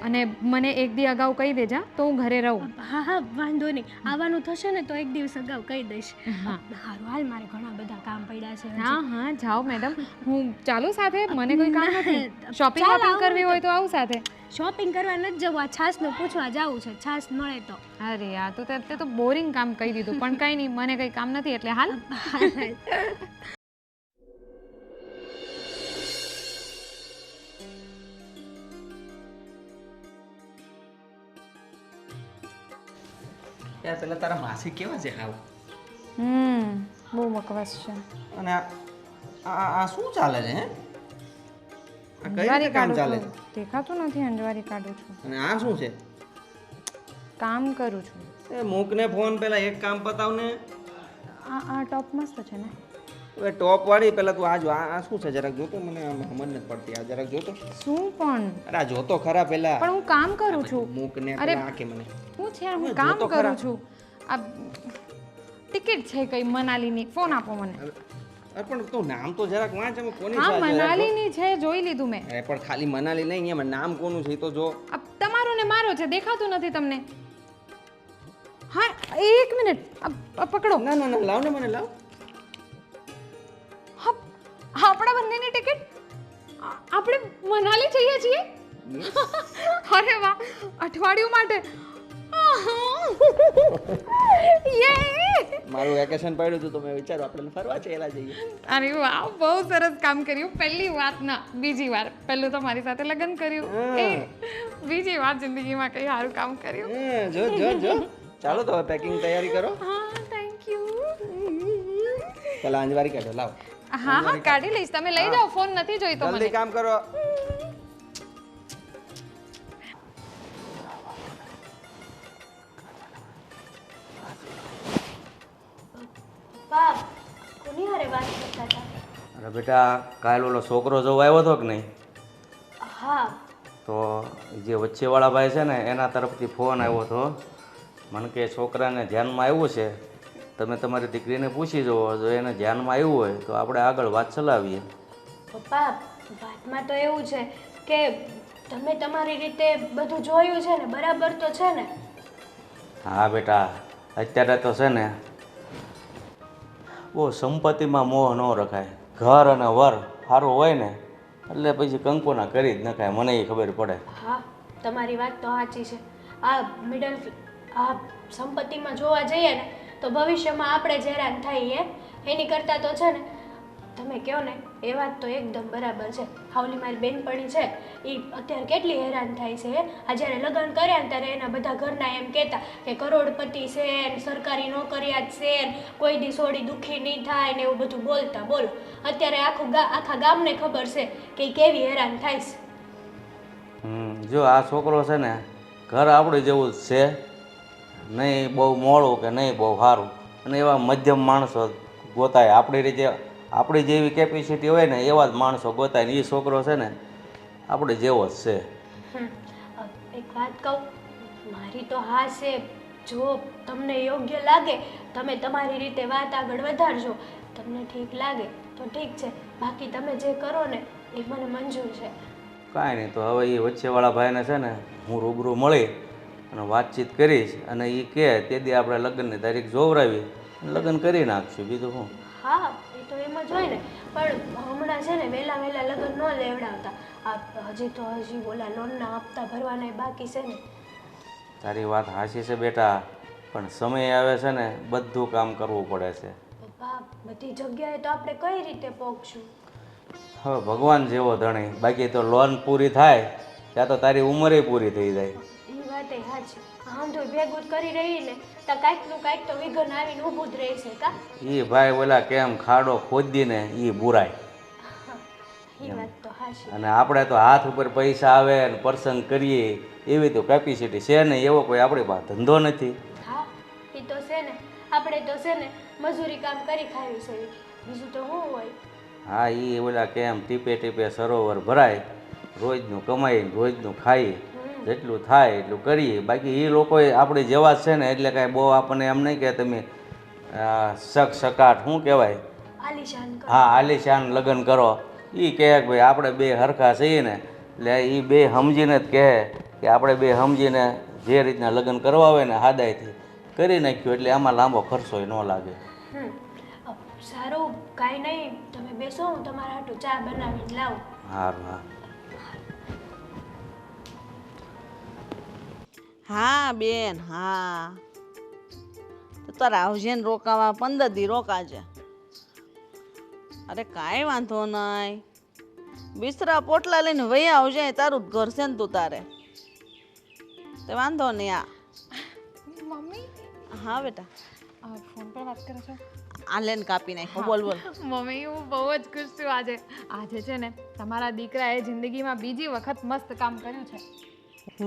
અને મને એક દી અગાઉ કહી દેજા તો હું ઘરે રહું હા વાંધો નહીં આવવાનું થશે ને તો એક દિવસ અગાઉ કહી દઈશ સારું હાલ મારે ઘણા બધા કામ પડ્યા છે હા જાઓ મેડમ હું ચાલુ સાથે મને કોઈ કામ નથી શોપિંગ કરવી હોય તો આવું સાથે શોપિંગ કરવા નથી જવું આ છાસનું પૂછવા જવું છે છાસ મળે તો અરે યાર તું તે તો બોરિંગ કામ કહી દીધું પણ કંઈ નહીં મને કંઈ કામ નથી એટલે હાલ યાર પેલા તારા માસી કેવા છે હાવ બહુ બકવાસ છે અને આ શું ચાલે છે હે આ કઈ રીતે કામ ચાલે છે દેખાતું નથી અંજવારી કાઢું છું અને આ શું છે કામ કરું છું એ મૂકને ફોન પેલા એક કામ પતાવ ને આ ટોપ મસ્ત છે ને હવે ટોપ વાળી પેલા તું આ જો આ શું છે જરાક જોતો મને સમજ નથી પડતી આ જરાક જોતો શું પણ અરે આ જોતો ખરા પેલા પણ હું કામ કરું છું મૂકને પેલા આ કે મને હું છે હું કામ કરું છું આ ટિકિટ છે કઈ મનાલીની ફોન આપો મને અરે પણ તું નામ તો જરાક વાંચ અમે કોની હા છે મનાલીની છે જોઈ લીધું મેં અરે પણ ખાલી મનાલી નહીં એમાં નામ કોનું છે એ તો જો આ તમારો ને મારો છે દેખાતું નથી તમને હા એક મિનિટ આ પકડો ના ના ના લાવ ને મને લાવ આપણા બંનેની ટિકિટ આપણે મનાલી જઈએ છીએ અરે વાહ અઠવાડિયું માટે મારું વેકેશન પડ્યું હતું તો મેં વિચાર્યું આપણે ફરવા ચેલા જઈએ અરે વાહ બહુ સરસ કામ કર્યું પહેલી વાત ના બીજી વાર પહેલું તો મારી સાથે લગ્ન કર્યું એ બીજી વાર જિંદગીમાં કઈ સારું કામ કર્યું જો જો જો ચાલો તો હવે પેકિંગ તૈયારી કરો હા થેન્ક યુ પેલા અંજવારી કાઢો લાવ હા કાઢી લઈશ તમે લઈ જાઓ ફોન નથી જોઈતો મને જલ્દી કામ કરો બાપ કોની હારે વાત કરતા હતા અરે બેટા કાલ ઓલો છોકરો જોવા આવ્યો હતો કે નહીં હા તો જે વચ્ચેવાળા ભાઈ છે ને એના તરફથી ફોન આવ્યો હતો મને કે છોકરાને ધ્યાનમાં આવ્યું છે તમે તમારી દીકરીને પૂછી જુઓ જો એને ધ્યાનમાં આવ્યું હોય તો આપણે આગળ વાત ચલાવીએ પપ્પા વાતમાં તો એવું છે કે તમે તમારી રીતે બધું જોયું છે ને બરાબર તો છે ને હા બેટા અત્યારે તો છે ને બહુ સંપત્તિમાં મોહ ન રખાય ઘર અને વર સારું હોય ને એટલે પછી કંકુના કરી જ નખાય મને એ ખબર પડે હા તમારી વાત તો સાચી છે આ આ સંપત્તિમાં જોવા જઈએ ને તો ભવિષ્યમાં આપણે જ હેરાન થઈએ એની કરતાં તો છે ને તમે કહો ને એ વાત તો એકદમ બરાબર છે. હાવલી મારી બેનપણી છે એ અત્યારે કેટલી હેરાન થાય છે હે. આ જ્યારે લગ્ન કર્યા ને ત્યારે એના બધા ઘરના એમ કહેતા કે કરોડપતિ છે ને સરકારી નોકરિયાત છે ને કોઈ દી સોડી દુઃખી નહીં થાય ને એવું બધું બોલતા. બોલો અત્યારે આખા ગામને ખબર છે કે ઈ કેવી હેરાન થાય છે. જો આ છોકરો છે ને ઘર આપણે જેવું જ છે, નહીં બહુ મોડું કે નહીં બહુ સારું, અને એવા મધ્યમ માણસો ગોતાય. આપણી રીતે આપણી જેવી કેપેસિટી હોય ને એવા જ માણસો ગોતાય ને એ છોકરો છે ને આપણે જેવો જ છે. એક વાત કહું, મારી તો હા છે. જો તમને યોગ્ય લાગે તમે તમારી રીતે વાત આગળ વધારજો. તમને ઠીક લાગે તો ઠીક છે, બાકી તમે જે કરો ને એ મને મંજૂર છે. કાંઈ નહીં, તો હવે એ વચ્ચેવાળા ભાઈને છે ને હું રૂબરૂ મળી અને વાતચીત કરીશ, અને એ કહે તે દી આપણે લગ્નની તારીખ જોવરાવી અને લગ્ન કરી નાખશું. બીજું શું? હા એ તો એમ જ હોય ને, પણ હમણાં છે ને વહેલા લગ્ન ન લેવડાવતા. આ હજી ઓલા લોનના હપ્તા ભરવાના બાકી છે ને. તારી વાત હાચી છે બેટા, પણ સમય આવે છે ને બધું કામ કરવું પડે છે. પપ્પા બધી જગ્યાએ તો આપણે કઈ રીતે પહોંચશું? હવે ભગવાન જેવો ધણી, બાકી તો લોન પૂરી થાય ત્યાં તો તારી ઉંમરે પૂરી થઈ જાય. એ વાત એ સાચી. આમ તો ભેગું જ કરી રહી ને તો કાંઈક તો વિઘન આવીને ઊભું જ રહેશે કા. એ ભાઈ ઓલા કેમ ખાડો ખોદીને એ બુરાય. એ વાત તો સાચી. અને આપણે તો હાથ ઉપર પૈસા આવે ને પ્રસંગ કરીએ એવી તો કેપેસિટી છે નહીં, એવો કોઈ આપણી પાસે ધંધો નથી. હા એ તો છે ને, આપણે તો છે ને મજૂરી કામ કરી ખાવી છે, બીજું તો શું હોય. હા એ ઓલા કેમ ટીપે ટીપે સરોવર ભરાય, રોજનું કમાઈ રોજનું ખાઈ, જેટલું થાય એટલું કરીએ. બાકી એ લોકો આપણે જેવા જ છે ને, એટલે કાંઈ બહુ આપણને એમ નહીં કે તમે સકાટ શું કહેવાય, આલિશાન કરો. હા આલિશાન લગ્ન કરો. એ કહે કે ભાઈ આપણે બે હરખા છીએ ને, એટલે એ બે સમજીને જ કહે કે આપણે બે સમજીને જે રીતના લગ્ન કરવા હોય ને હાદાઈથી કરી નાખ્યું, એટલે આમાં લાંબો ખર્ચોય ન લાગે. સારું કાંઈ નહીં, તમે બેસો, હું તમારા હાટુ ચા બનાવીને લાવું. સારું હા. હા બેન, હા તો તારે આવજે ને રોકાવા, 15 દી રોકાજે. અરે કાંઈ વાંધો નહીં, બિસ્તરા પોટલા લઈને વહી આવજે, તારું જ ઘર છે ને તું તારે, તે વાંધો નહીં. મમ્મી હા બેટા, ફોન પર વાત કરો છો? આ લેન કાપી નાખો. બોલ બોલ. મમ્મી હું બહુ જ ખુશ છું આજે છે ને તમારા દીકરાએ જિંદગીમાં બીજી વખત મસ્ત કામ કર્યું છે.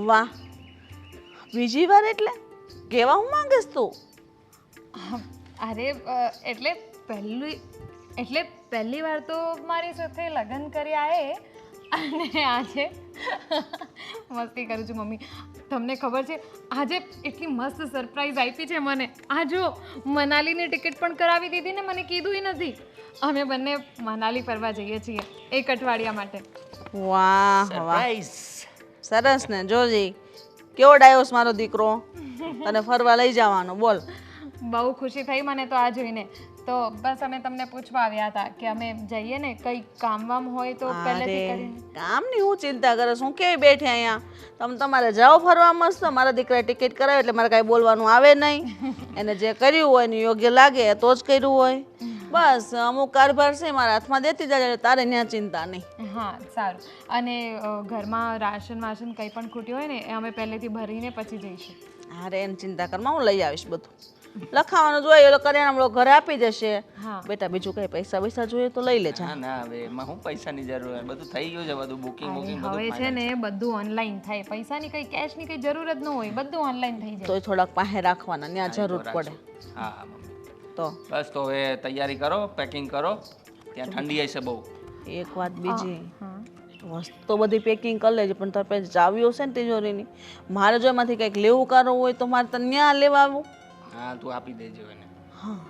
વાહ, બીજી વાર એટલે કેવા હું માંગીશ તું? અરે એટલે પહેલી વાર તો મારી સાથે લગ્ન કર્યા એ, અને આજે મસ્તી કરું છું મમ્મી. તમને ખબર છે આજે એટલી મસ્ત સરપ્રાઈઝ આપી છે મને. આ જો મનાલીની ટિકિટ પણ કરાવી દીધી ને, મને કીધું નથી. અમે બંને મનાલી ફરવા જઈએ છીએ 1 અઠવાડિયા માટે. વાહ વાહ, સરસ ને. જોજી કેવો ડાયોસ મારો દીકરો, તને ફરવા લઈ જવાનો. બોલ. બહુ ખુશી થઈ મને તો આ જોઈને. તો બસ અમે તમને પૂછવા આવ્યા હતા કે અમે જઈએ ને, કંઈ કામ વામ હોય તો પહેલેથી કરીને. કામની હું ચિંતા કરે, શું કેવી બેઠી અહીંયા? તમારે જાઓ ફરવા મસ્ત. મારા દીકરાએ ટિકિટ કરાવી એટલે મારે કાંઈ બોલવાનું આવે નહીં. એને જે કર્યું હોય ને યોગ્ય લાગે તો જ કર્યું હોય. બસ અમુક કારભાર છે મારા હાથમાં દેતી જાય, તારે ત્યાં ચિંતા નહીં. હા સારું. અને ઘરમાં રાશન વાશન કંઈ પણ ખૂટ્યું હોય ને એ અમે પહેલેથી ભરીને પછી જઈશું. અરે એની ચિંતા કરમાં, હું લઈ આવીશ બધું. લખાવાનું જોઈએ એટલે કરિયાણા ઘરે આપી જશે. બેટા બીજું કઈ પૈસા જોઈએ તો લઈ લેજો. ના ના, હવે એમાં હું પૈસાની જરૂર, બધું થઈ ગયું છે, બધું બુકિંગ હવે છે ને બધું ઓનલાઈન થાય, પૈસાની કઈ કેશની કઈ જરૂર જ ન હોય, બધું ઓનલાઈન થઈ જાય. તોય થોડાક પાસે રાખવાના, ત્યાં જરૂર પડે. હા મમ્મી. તો બસ તો હવે તૈયારી કરો, પેકિંગ કરો, ત્યાં ઠંડી હશે બહુ. એક વાત બીજી, વસ્તુ તો બધી પેકિંગ કરી લેજે, પણ તારે પાસે ચાવીઓ છે ને તિજોરીની, મારે જો એમાંથી કંઈક લેવું કરવું હોય તો મારે તને ત્યાં લેવા આવું. હા તું આપી દેજો એને.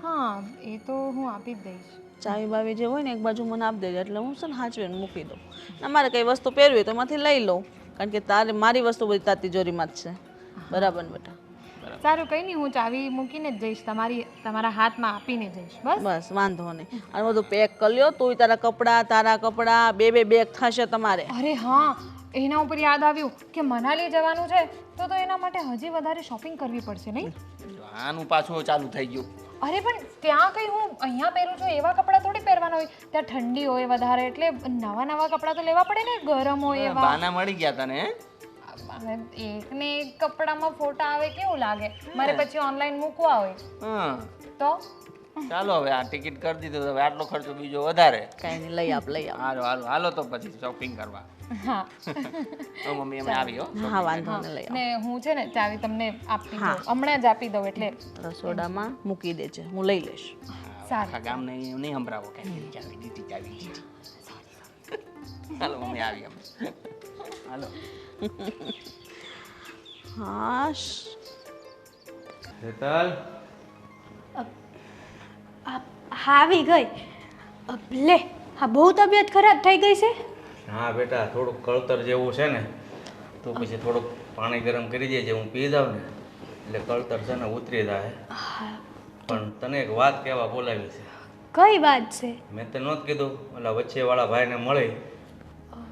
હા એ તો હું આપી જ દઈશ. ચાવી બાવી જે હોય ને એક બાજુ મને આપી દેજે, એટલે હું છે ને હાચવીને મૂકી દઉં. મારે કઈ વસ્તુ પહેરવી હોય તો એમાંથી લઈ લઉં, કારણ કે તારે મારી વસ્તુ બધી તારી તિજોરીમાં જ છે. બરાબર ને બેટા? સારું, કઈ નહીં, હું ચાવી મૂકીને જ જઈશ, તમારા હાથમાં આપીને જઈશ. બસ વાંધો નહીં. અને બધું પેક કરી લ્યો, તું તારા કપડાં 2 બેગ થશે તમારે. અરે હા, એના ઉપર યાદ આવ્યું કે મનાલી જવાનું છે તો એના માટે હજી વધારે શોપિંગ કરવી પડશે નહીં? આનું પાછું ચાલુ થઈ ગયું. અરે પણ ત્યાં કઈ હું અહીંયા પહેરું છું એવા કપડાં થોડી પહેરવા લેવાના હોય, ત્યાં ઠંડી હોય વધારે, એટલે નવા નવા કપડાં તો લેવા પડે ને, ગરમ હોય એવા. બાના મળી ગયા તને હે? હવે એક ને એક કપડામાં ફોટા આવે કેવું લાગે, મારે પછી ઓનલાઈન મૂકવા હોય હા તો. ચાલો હવે આ ટિકિટ કરી દીધું તો હવે આટલો ખર્ચો બીજો વધારે. કાંઈ નહીં, લઈ આપ. હાલો હાલો હાલો તો પછી શોપિંગ કરવા. હા તો મમ્મી અમે આવી હો. હા, વાંધો નહીં, લઈ ને હું છે ને ચાવી તમને આપી દઉં, હમણાં જ આપી દઉં, એટલે આવ. રસોડામાં મૂકી દેજે, હું લઈ લઈશ. આખા ગામને નહીં સંભળાવો કે ચાવી દીધી ચાવી દીધી. હાલો મમ્મી આવી અમે. હાલો. હાશ, હેતલ આવી ગઈ. લે, હા બહુ તબિયત ખરાબ થઈ ગઈ છે. હા બેટા, થોડુંક કળતર જેવું છે ને, તો પછી થોડુંક પાણી ગરમ કરી દેજે, હું પી જાઉં ને એટલે કળતર છે ને ઉતરી જાય. પણ તને એક વાત કહેવા બોલાવી છે. કઈ વાત છે? મેં તો નહોતું કીધું, ઓલા વચ્ચેવાળા ભાઈને મળી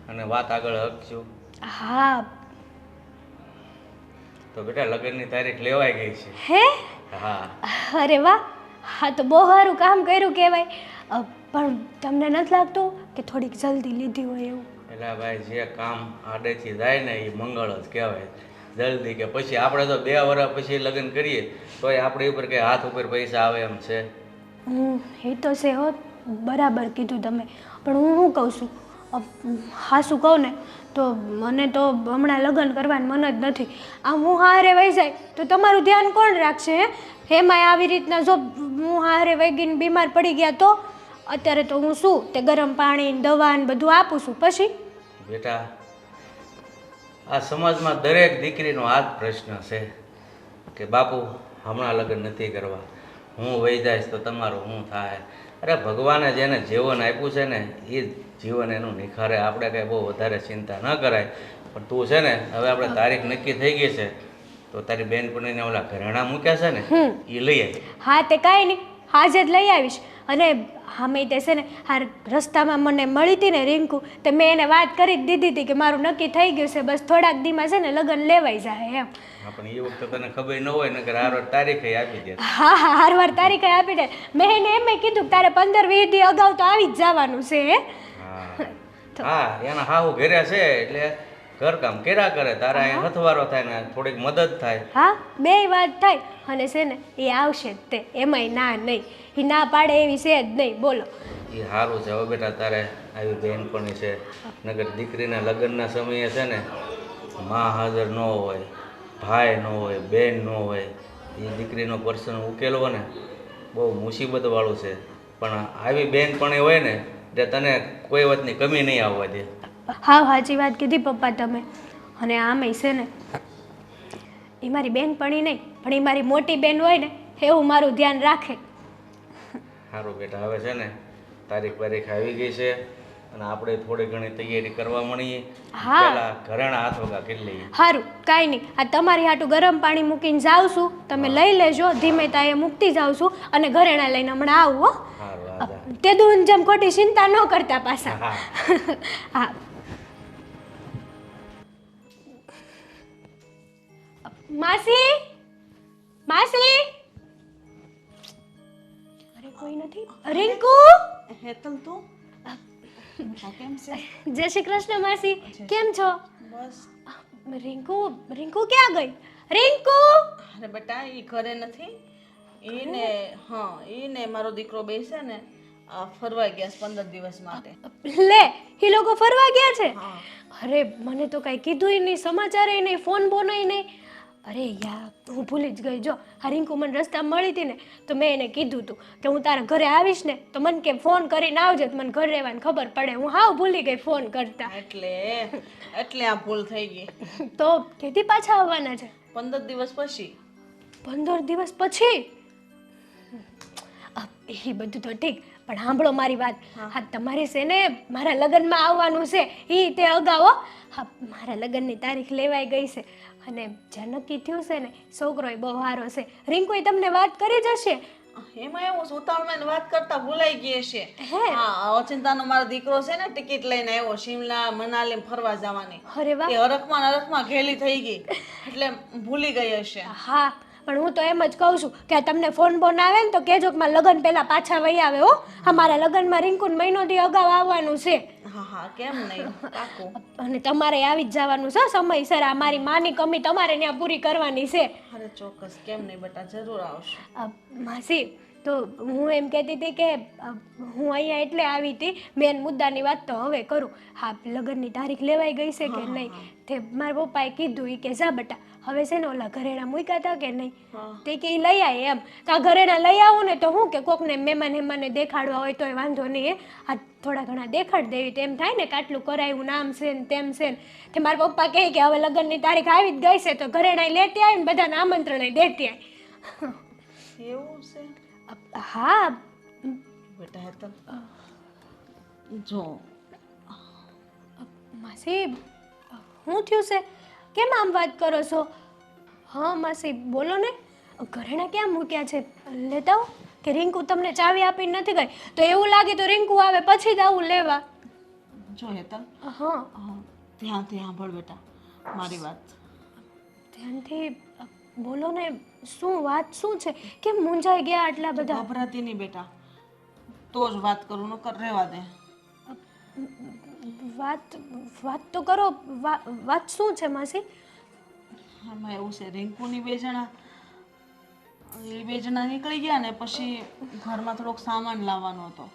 અને વાત આગળ હકશું. હા. તો બેટા લગ્નની તારીખ લેવાઈ ગઈ છે. હે? હા. અરે વાહ, હા તો બહુ સારું કામ કર્યું કહેવાય. પણ તમને નથી લાગતું કે થોડીક જલ્દી લીધી હોય એવું? એટલે ભાઈ જે કામ આડેથી જાય ને એ મંગળ જ કહેવાય. જલ્દી કે પછી આપણે તો 2 વર્ષ પછી લગ્ન કરીએ તોય આપણી ઉપર કે હાથ ઉપર પૈસા આવે એમ છે. એ તો છે હો, બરાબર કીધું તમે. પણ હું શું કહું છું, હાસું કહું ને તો મને તો હમણાં લગ્ન કરવાનું મન જ નથી. આમ હું હારે વહી જાય તો તમારું ધ્યાન કોણ રાખશે? એમાંય આવી રીતના જો હું હારે વહી ગઈને બીમાર પડી ગયા તો અત્યારે તો હું શું તે ગરમ પાણી દવા ને બધું આપું છું. પછી બેટા, આ સમાજમાં દરેક દીકરીનો આ જ પ્રશ્ન છે કે બાપુ હમણાં લગ્ન નથી કરવા, હું વહી જઈશ તો તમારું શું થાય? અરે ભગવાને જેને જીવન આપ્યું છે ને એ જીવન એનું નિખારે, આપણે કંઈ બહુ વધારે ચિંતા ન કરાય. પણ તું છે ને હવે આપણે તારીખ નક્કી થઈ ગઈ છે તો તારી બેનપણીને ઓલા ઘરેણાં મૂક્યા છે ને એ લઈ આવી. હા તે કાંઈ નહીં, આજે જ લઈ આવીશ. અને હામે તે છે ને આ રસ્તામાં મને મળી હતી ને રિંકુ, તે મેં એને વાત કરી જ દીધી હતી કે મારું નક્કી થઈ ગયું છે, બસ થોડાક દીમાં છે ને લગ્ન લેવાઈ જાય એમ. હા પણ એ વખતે તને ખબર ન હોય ને કે હારો તારીખે આપી દે. હા હા, હારવાર તારીખે આપી દે. મેં એને એમ કીધું કે તારે 15-20 દી અગાઉ તો આવી જ જવાનું છે. હા એના હાહુ ઘરે છે એટલે ઘરકામ કર્યા કરે, તારા અહીંયા હથવારો થાય ને થોડીક મદદ થાય. હા, બે વાત થાય. અને છે ને એ આવશે જ તે, એમાંય ના નહીં, એ ના પાડે એવી છે જ નહીં. બોલો. એ સારું છે. હવે બેટા તારે આવી બહેનપણી છે, નગર દીકરીના લગ્નના સમયે છે ને માં હાજર ન હોય, ભાઈ ન હોય, બેન ન હોય, એ દીકરીનો પ્રશ્ન ઉકેલવો ને બહુ મુસીબતવાળું છે. પણ આવી બહેનપણી હોય ને એટલે તને કોઈ વાતની કમી નહીં આવવા દે. હા, સાચી વાત કીધી પપ્પા તમે. અને આમેય છે ને એ મારી બેનપણી નહીં પણ એ મારી મોટી બેન હોય ને એવું મારું ધ્યાન રાખે. સારું બેટા, હવે છે ને તારીખ આવી ગઈ છે અને આપણે થોડી ઘણી તૈયારી કરવા મળીએ. હા. પેલા ઘરેણા હાથ વગા કરી લઈએ. સારું, કાંઈ નહીં. આ તમારી હાટું ગરમ પાણી મૂકીને જાઉં છું, તમે લઈ લેજો. ધીમે તાએ મૂકતી જાઉં છું અને ઘરેણા લઈને હમણાં આવું હો. સારું હા. તે દૂન જેમ ખોટી ચિંતા ન કરતા પાછા. હા. માસી, માસી, અરે કોઈ નથી. રિંકુ, હેતલ તું કેમ છે? જય શ્રી કૃષ્ણ માસી, કેમ છો? બસ. રિંકુ, રિંકુ ક્યાં ગઈ? રિંકુ! અરે બેટા, એ ઘરે નથી. ઈને મારો દીકરો બેસે ને ફરવા ગયા છે 15 દિવસ માટે. લે, એ લોકો ફરવા ગયા છે? હા. અરે મને તો કાંઈ કીધુંય નહીં, સમાચારે નહીં, ફોન બોનય નહીં. અરે યાર, હું ભૂલી જ ગઈ. જો આ રિંકુ મને રસ્તા મળી હતી ને તો મેં એને કીધું હતું કે હું તારા ઘરે આવીશ ને તો મને કે ફોન કરીને આવજે, તો મને ઘરે રહેવાની ખબર પડે. હું હાવ ભૂલી ગઈ ફોન કરતા. એટલે આ ભૂલ થઈ ગઈ. તો કેથી પાછા આવવાના છે? 15 દિવસ પછી. 15 દિવસ પછી? એ બધું તો ઠીક, પણ સાંભળો મારી વાત. હા, તમારે છે ને મારા લગ્નમાં આવવાનું છે એ તે અગાઉ. હા, મારા લગ્નની તારીખ લેવાઈ ગઈ છે અને જ્યાં નક્કી થયું છે ને છોકરોય બહુ સારો છે. રિંકુએ તમને વાત કરી જ હશે. એમાં એવું ઉતાવળમાં વાત કરતા ભૂલાઈ ગઈ છે. હે? હા, અચિંતાનો મારો દીકરો છે ને ટિકિટ લઈને આવ્યો શિમલા મનાલી ફરવા જવાની. અરે વાહ. એ હરખમાં ઘેલી થઈ ગઈ એટલે ભૂલી ગઈ હશે. હા, પણ હું તો એમ જ કહું છું કે તમને ફોન બોન આવે ને તો કહેજો કે મારા લગ્ન પહેલાં પાછા વહી આવે હો. અમારા લગ્નમાં રિંકુને મહિનો દી અગાઉ આવવાનું છે. હા હા કેમ નહીં પાકું. અને તમારે આવી જ જવાનું છે સમયસર. આ મારી માની કમી તમારે ત્યાં પૂરી કરવાની છે. અરે ચોક્કસ કેમ નહીં બેટા જરૂર આવશું. માસી તો હું એમ કહેતી હતી કે હું અહીંયા એટલે આવી હતી. મેન મુદ્દાની વાત તો હવે કરું. હા, લગ્નની તારીખ લેવાઈ ગઈ છે કે નહીં તે મારા પપ્પાએ કીધું ઈ કે જા બેટા હવે છે ને ઓલા ઘરેણા મૂક્યા હતા કે નહીં તે કે ઈ લઈ આવી એમ. તો આ ઘરેણા લઈ આવું ને તો હું કે કોકને મહેમાને દેખાડવા હોય તોય વાંધો નહીં. આ થોડા ઘણા દેખાડ દેવી તો એમ થાય ને કે આટલું કરાયું નામ છે ને તેમ છે ને. તે મારા પપ્પા કહે કે હવે લગ્નની તારીખ આવી જ ગઈ છે તો ઘરેણા લેતી આવી ને બધાને આમંત્રણ દેતી આવી. એવું છે હા બેટા હેતલ જો માસી શું થયું છે? કેમ આમ વાત કરો છો? હા માસી બોલો ને. ઘરેણા ક્યાં મૂક્યા છે? લેતા હો કે રિંકુ તમને ચાવી આપીને નથી ગઈ? તો એવું લાગે તો રિંકુ આવે પછી જ આવું લેવા. જો હેતલ હા ધ્યાનથી સાંભળ બેટા મારી વાત. ધ્યાનથી બોલો ને. શું વાત શું છે? કેમ મૂંઝાઈ ગયા આટલા બધા? ગભરાતી નહીં બેટા તો જ વાત કરું નકર રહેવા દે. વાત તો કરો. વાત શું છે માસી? આમાં એવું છે રિંકુની બે જણા નીકળી ગયા ને પછી ઘરમાં થોડોક સામાન લાવવાનો હતો.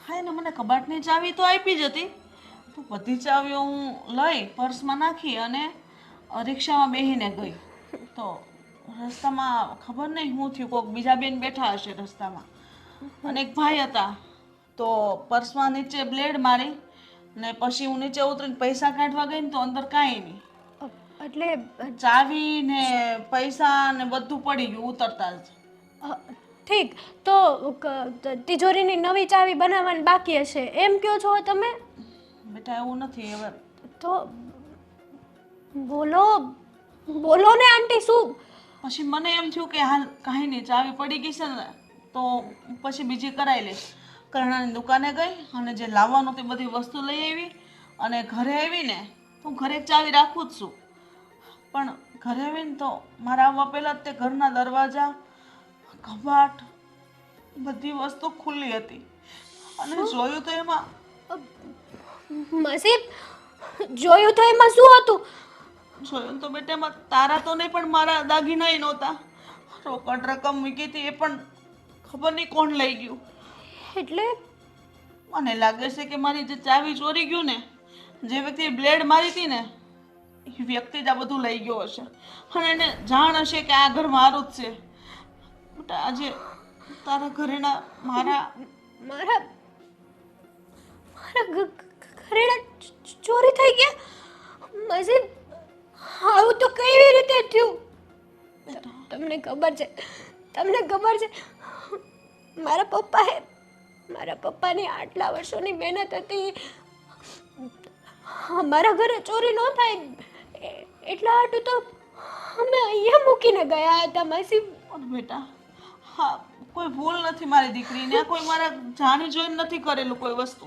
હા એને મને કબાટની ચાવી તો આપી જ હતી તો બધી ચાવીઓ હું લઈ પર્સમાં નાખી અને રિક્ષામાં બેસીને ગઈ. તો રસ્તામાં ખબર નહીં શું થયું કોઈક બીજા બેન બેઠા હશે રસ્તામાં અને એક ભાઈ હતા તો પર્સમાં નીચે બ્લેડ મારી ને પછી હું નીચે ઉતરીને પૈસા કાઢવા ગઈ ને તો અંદર કાંઈ નહીં. એટલે ચાવી ને પૈસા ને બધું પડી ગયું ઉતરતા જ. ઠીક તો તિજોરીની નવી ચાવી બનાવવાની બાકી હશે એમ કહો છો તમે? બેટા એવું નથી હવે. તો બોલો ને આંટી શું? પછી મને એમ થયું કે હાલ કાંઈ નહીં ચાવી પડી ગઈ છે ને તો પછી બીજી કરાવી લઈશ. કરિયાણાની દુકાને ગઈ અને જે લાવવાનું તે બધી વસ્તુ લઈ આવી અને ઘરે આવીને હું ઘરે ચાવી રાખું જ છું પણ ઘરે આવીને તો મારા આવવા પહેલાં જ તે ઘરના દરવાજા કબાટ બધી વસ્તુ ખુલ્લી હતી અને જોયું તો એમાં માસી જોયું તો એમાં શું હતું? જોયું તો બેટા એમાં તારા તો નહીં પણ મારા દાગીનાય નહોતા. રોકડ રકમ મૂકી હતી એ પણ ખબર નહીં કોણ લઈ ગયું. એટલે મને લાગે છે કે મારી જે ચાવી ચોરી ગયું ને જે વ્યક્તિએ બ્લેડ મારી હતી ને એ વ્યક્તિ જ આ બધું લઈ ગયો હશે અને એને જાણ હશે કે આ ઘર મારું જ છે. બેટા આજે તારા ઘરેના મારા ઘરેણા ચોરી થઈ ગયા? માસી આવું તો કેવી રીતે થયું? તમને ખબર છે મારા પપ્પાની આટલા વર્ષોની મહેનત હતી અમારા ઘરે ચોરી ન થાય એટલા હાટું તો અમે અહીંયા મૂકીને ગયા હતા માસી. બેટા હા કોઈ ભૂલ નથી મારી દીકરીને. કોઈ મારા જાણી જોઈને નથી કરેલું કોઈ વસ્તુ.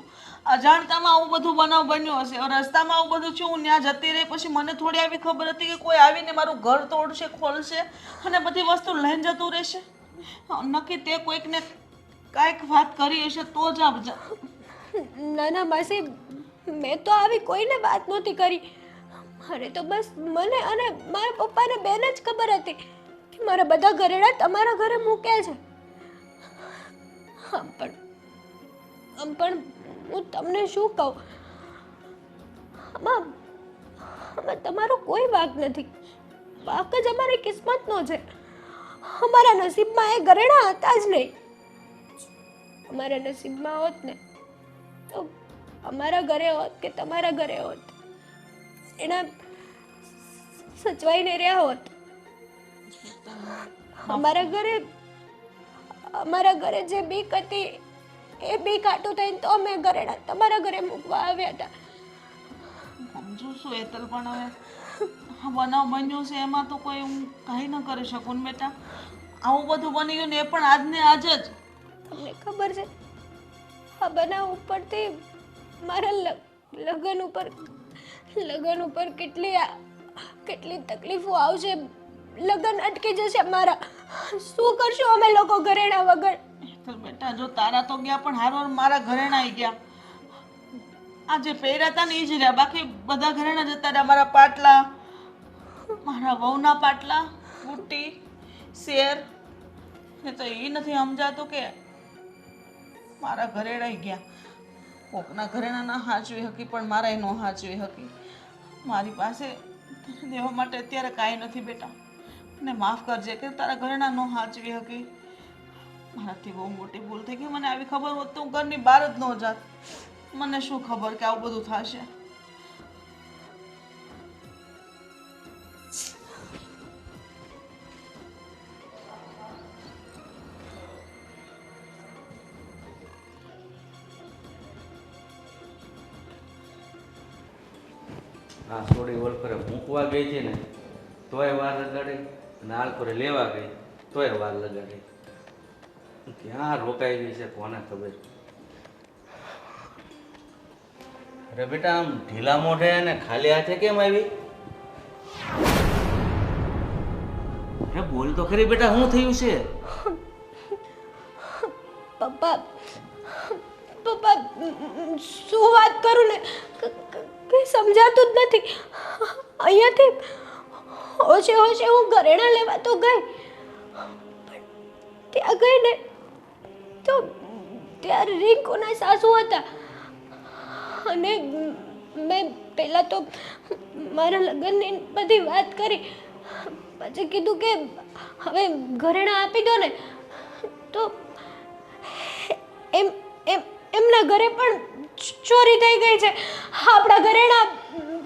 અજાણતામાં આવું બધું બનાવ બન્યો હશે. રસ્તામાં આવું બધું છું હું ત્યાં જતી રહી પછી મને થોડી આવી ખબર હતી કે કોઈ આવીને મારું ઘર તોડશે ખોલશે અને બધી વસ્તુ લઈને જતું રહેશે. નક્કી તે કોઈકને કાંઈક વાત કરી હશે તો જ ના માસી મેં તો આવી કોઈને વાત નહોતી કરી. મારે તો બસ મને અને મારા પપ્પાને બેન જ ખબર હતી કે મારા બધા ઘરેણા તમારા ઘરે મૂક્યા છે. પણ હું તમને શું કહું આમાં તમારો કોઈ વાંક નથી. વાંક જ અમારી કિસ્મતનો છે. અમારા નસીબમાં એ ઘરેણા હતા જ નહીં. અમારા નસીબમાં હોત ને તો અમારા ઘરે હોત કે તમારા ઘરે હોત એના સચવાઈને રહ્યા હોત. અમારા ઘરે જે બીક હતી એ બીક આટું થઈને તો અમે ઘરેણા તમારા ઘરે મૂકવા આવ્યા હતા. સમજુ છું હેતલ પણ હવે આ બનાવ બન્યો છે એમાં તો કોઈ હું કાંઈ ન કરી શકું ને બેટા. આવું બધું બની ગયું ને એ પણ આજને આજ જ. તમને ખબર છે આ બનાવ ઉપરથી મારા લગ્ન ઉપર કેટલી તકલીફો આવશે લગ્ન અટકી જશે મારા. શું કરશું અમે લોકો ઘરેણા વગર? તો બેટા જો તારા તો ગયા પણ હારો મારા ઘરેણા ય ગયા. આ જે પહેર્યા હતા ને એ જ રહ્યા, બાકી બધા ઘરેણા જતા રહ્યા. મારા પાટલા, મારા વહુના પાટલા, બુટ્ટી, શેર, ને તો એ નથી સમજાતું કે મારા ઘરેણા ય ગયા. કોકના ઘરેણા ના હાચવી હકી પણ મારા ન હાચવી હકી. મારી પાસે તને દેવા માટે અત્યારે કાંઈ નથી બેટા. મને માફ કરજે કે તારા ઘરેણા ન હાચવી હકી. મારાથી બહુ મોટી ભૂલ થઈ ગઈ. મને આવી ખબર હોત તો હું ઘરની બહાર જ ન જાત. મને શું ખબર કે આવું બધું થશે. આ સોડી ઓલફરે મૂકવા ગઈ છે ને તોય વાર લગાડી, અને આલફરે લેવા ગઈ તોય વાર લગાડી. ક્યાં રોકાઈ ગઈ છે કોને ખબર. અરે બેટા આમ ઢીલા મોઢે અને ખાલી હાથે કેમ આવી? અરે બોલ તો ખરી બેટા, શું થયું છે? પપ્પા પપ્પા શું વાત કરું ને કંઈ સમજાતું જ નથી. અહીંયાથી હોશે હોશે હું ઘરેણા લેવા તો ગઈ, પણ ત્યાં ગઈ ને તો ત્યારે રિંકુના સાસુ હતા, અને મેં પહેલાં તો મારા લગ્નની બધી વાત કરી. પછી કીધું કે હવે ઘરેણા આપી દો ને. તો એમ એમ એમના ઘરે પણ ચોરી થઈ ગઈ છે. આપણા ઘરેણા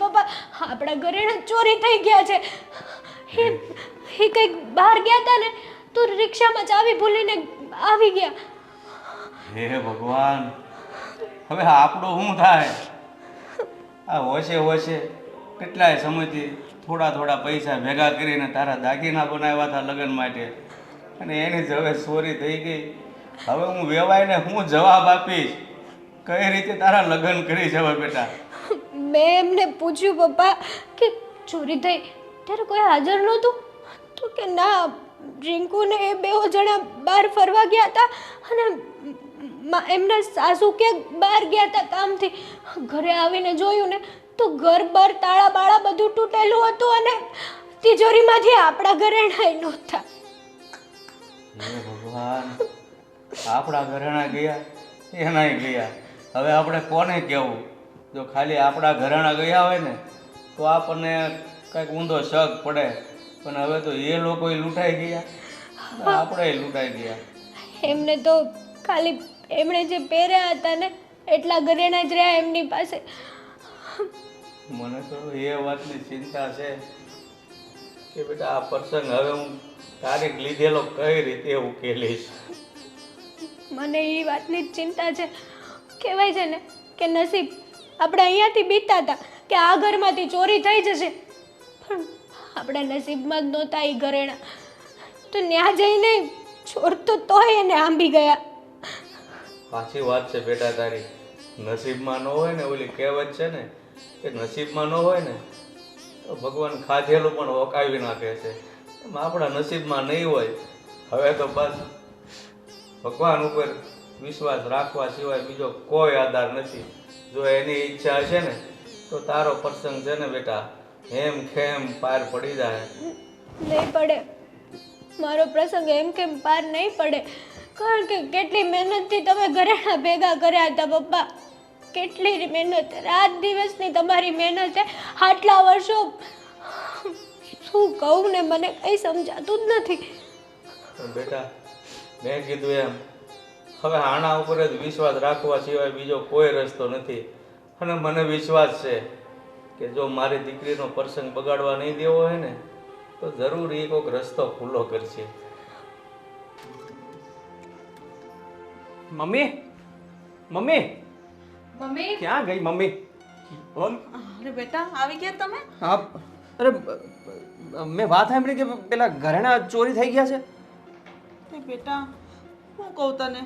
પપ્પા, આપણા ઘરેણા ચોરી થઈ ગયા છે. એ કંઈક બહાર ગયા હતા ને તો રિક્ષામાં ચાવી ભૂલીને આવી ગયા. હે ભગવાન, હવે આપણું શું થાય? આ હોશે હોશે કેટલાય સમયથી થોડા થોડા પૈસા ભેગા કરીને તારા દાગીના બનાવ્યા હતા લગ્ન માટે, અને એની જ હવે ચોરી થઈ ગઈ. હવે હું વેવાઈને હું જવાબ આપીશ? કઈ રીતે તારા લગ્ન કરીશ હવે બેટા? મેં એમને પૂછ્યું પપ્પા કે ચોરી થઈ ત્યારે કોઈ હાજર નહોતું? તો કે ના, રિંકુ ને એ બે જણા બહાર ફરવા ગયા હતા, અને એમના સાસુ ક્યાંક બહાર ગયા હતા કામથી. ઘરે આવીને જોયું ને તો ઘર બર તાળા બાળા બધું તૂટેલું હતું, અને તિજોરીમાંથી આપણા ઘરેણા નહોતા. હે ભગવાન, આપણા ઘરેણા ગયા એનાય ગયા. હવે આપણે કોને કહેવું? જો ખાલી આપણા ઘરેણા ગયા હોય ને તો આપણને કંઈક ઊંધો શક પડે, પણ હવે તો એ લોકોય લૂંટાઈ ગયા, આપણે લૂંટાઈ ગયા. એમને તો ખાલી એમણે જે પહેર્યા હતા ને એટલા ઘરેણા જ રહ્યા એમની પાસે. મને તો એ વાતની ચિંતા છે કે બેટા આ પ્રસંગ હવે હું તારીખ લીધેલો કઈ રીતે ઉકેલીશ. મને એ વાતની જ ચિંતા છે. કહેવાય છે ને કે નસીબ આપણે અહીંયાથી બીતા હતા કે આ ઘરમાંથી ચોરી થઈ જશે, પણ આપણા નસીબમાં જ નહોતા એ ઘરેણા. તો ત્યાં જઈને ચોર તો તોય એને આંબી ગયા. સાચી વાત છે બેટા તારી. નસીબમાં ન હોય ને, ઓલી કહેવત છે ને કે નસીબમાં ન હોય ને તો ભગવાન ખાધેલું પણ ઓકાવી નાખે છે. એમ આપણા નસીબમાં નહીં હોય. હવે તો બસ ભગવાન ઉપર વિશ્વાસ રાખવા સિવાય બીજો કોઈ આધાર નથી. જો એની ઈચ્છા હશે ને તો તારો પ્રસંગ છે ને બેટા હેમ ખેમ પાર પડી જાય. નહીં પડે, મારો પ્રસંગ એમ કેમ પાર નહીં પડે, કારણ કે કેટલી મહેનતથી તમે ઘરેણા ભેગા કર્યા હતા પપ્પા. કેટલી મહેનત, રાત દિવસની તમારી મહેનત છે આટલા વર્ષો. શું કહું ને, મને કંઈ સમજાતું જ નથી. પણ બેટા મેં કીધું એમ હવે આના ઉપર જ વિશ્વાસ રાખવા સિવાય બીજો કોઈ રસ્તો નથી. અને મને વિશ્વાસ છે કે જો મારી દીકરીનો પ્રસંગ બગાડવા નહીં દેવો હોય ને તો જરૂર એ કોઈક રસ્તો ખુલ્લો કરશે. મમ્મી, મમ્મી મમ્મી ક્યાં ગઈ મમ્મી? અરે બેટા આવી ગયા તમે? હા, અરે મેં વાત સાંભળી કે પેલા ઘરેણા ચોરી થઈ ગયા છે. એ બેટા હું કહું તને,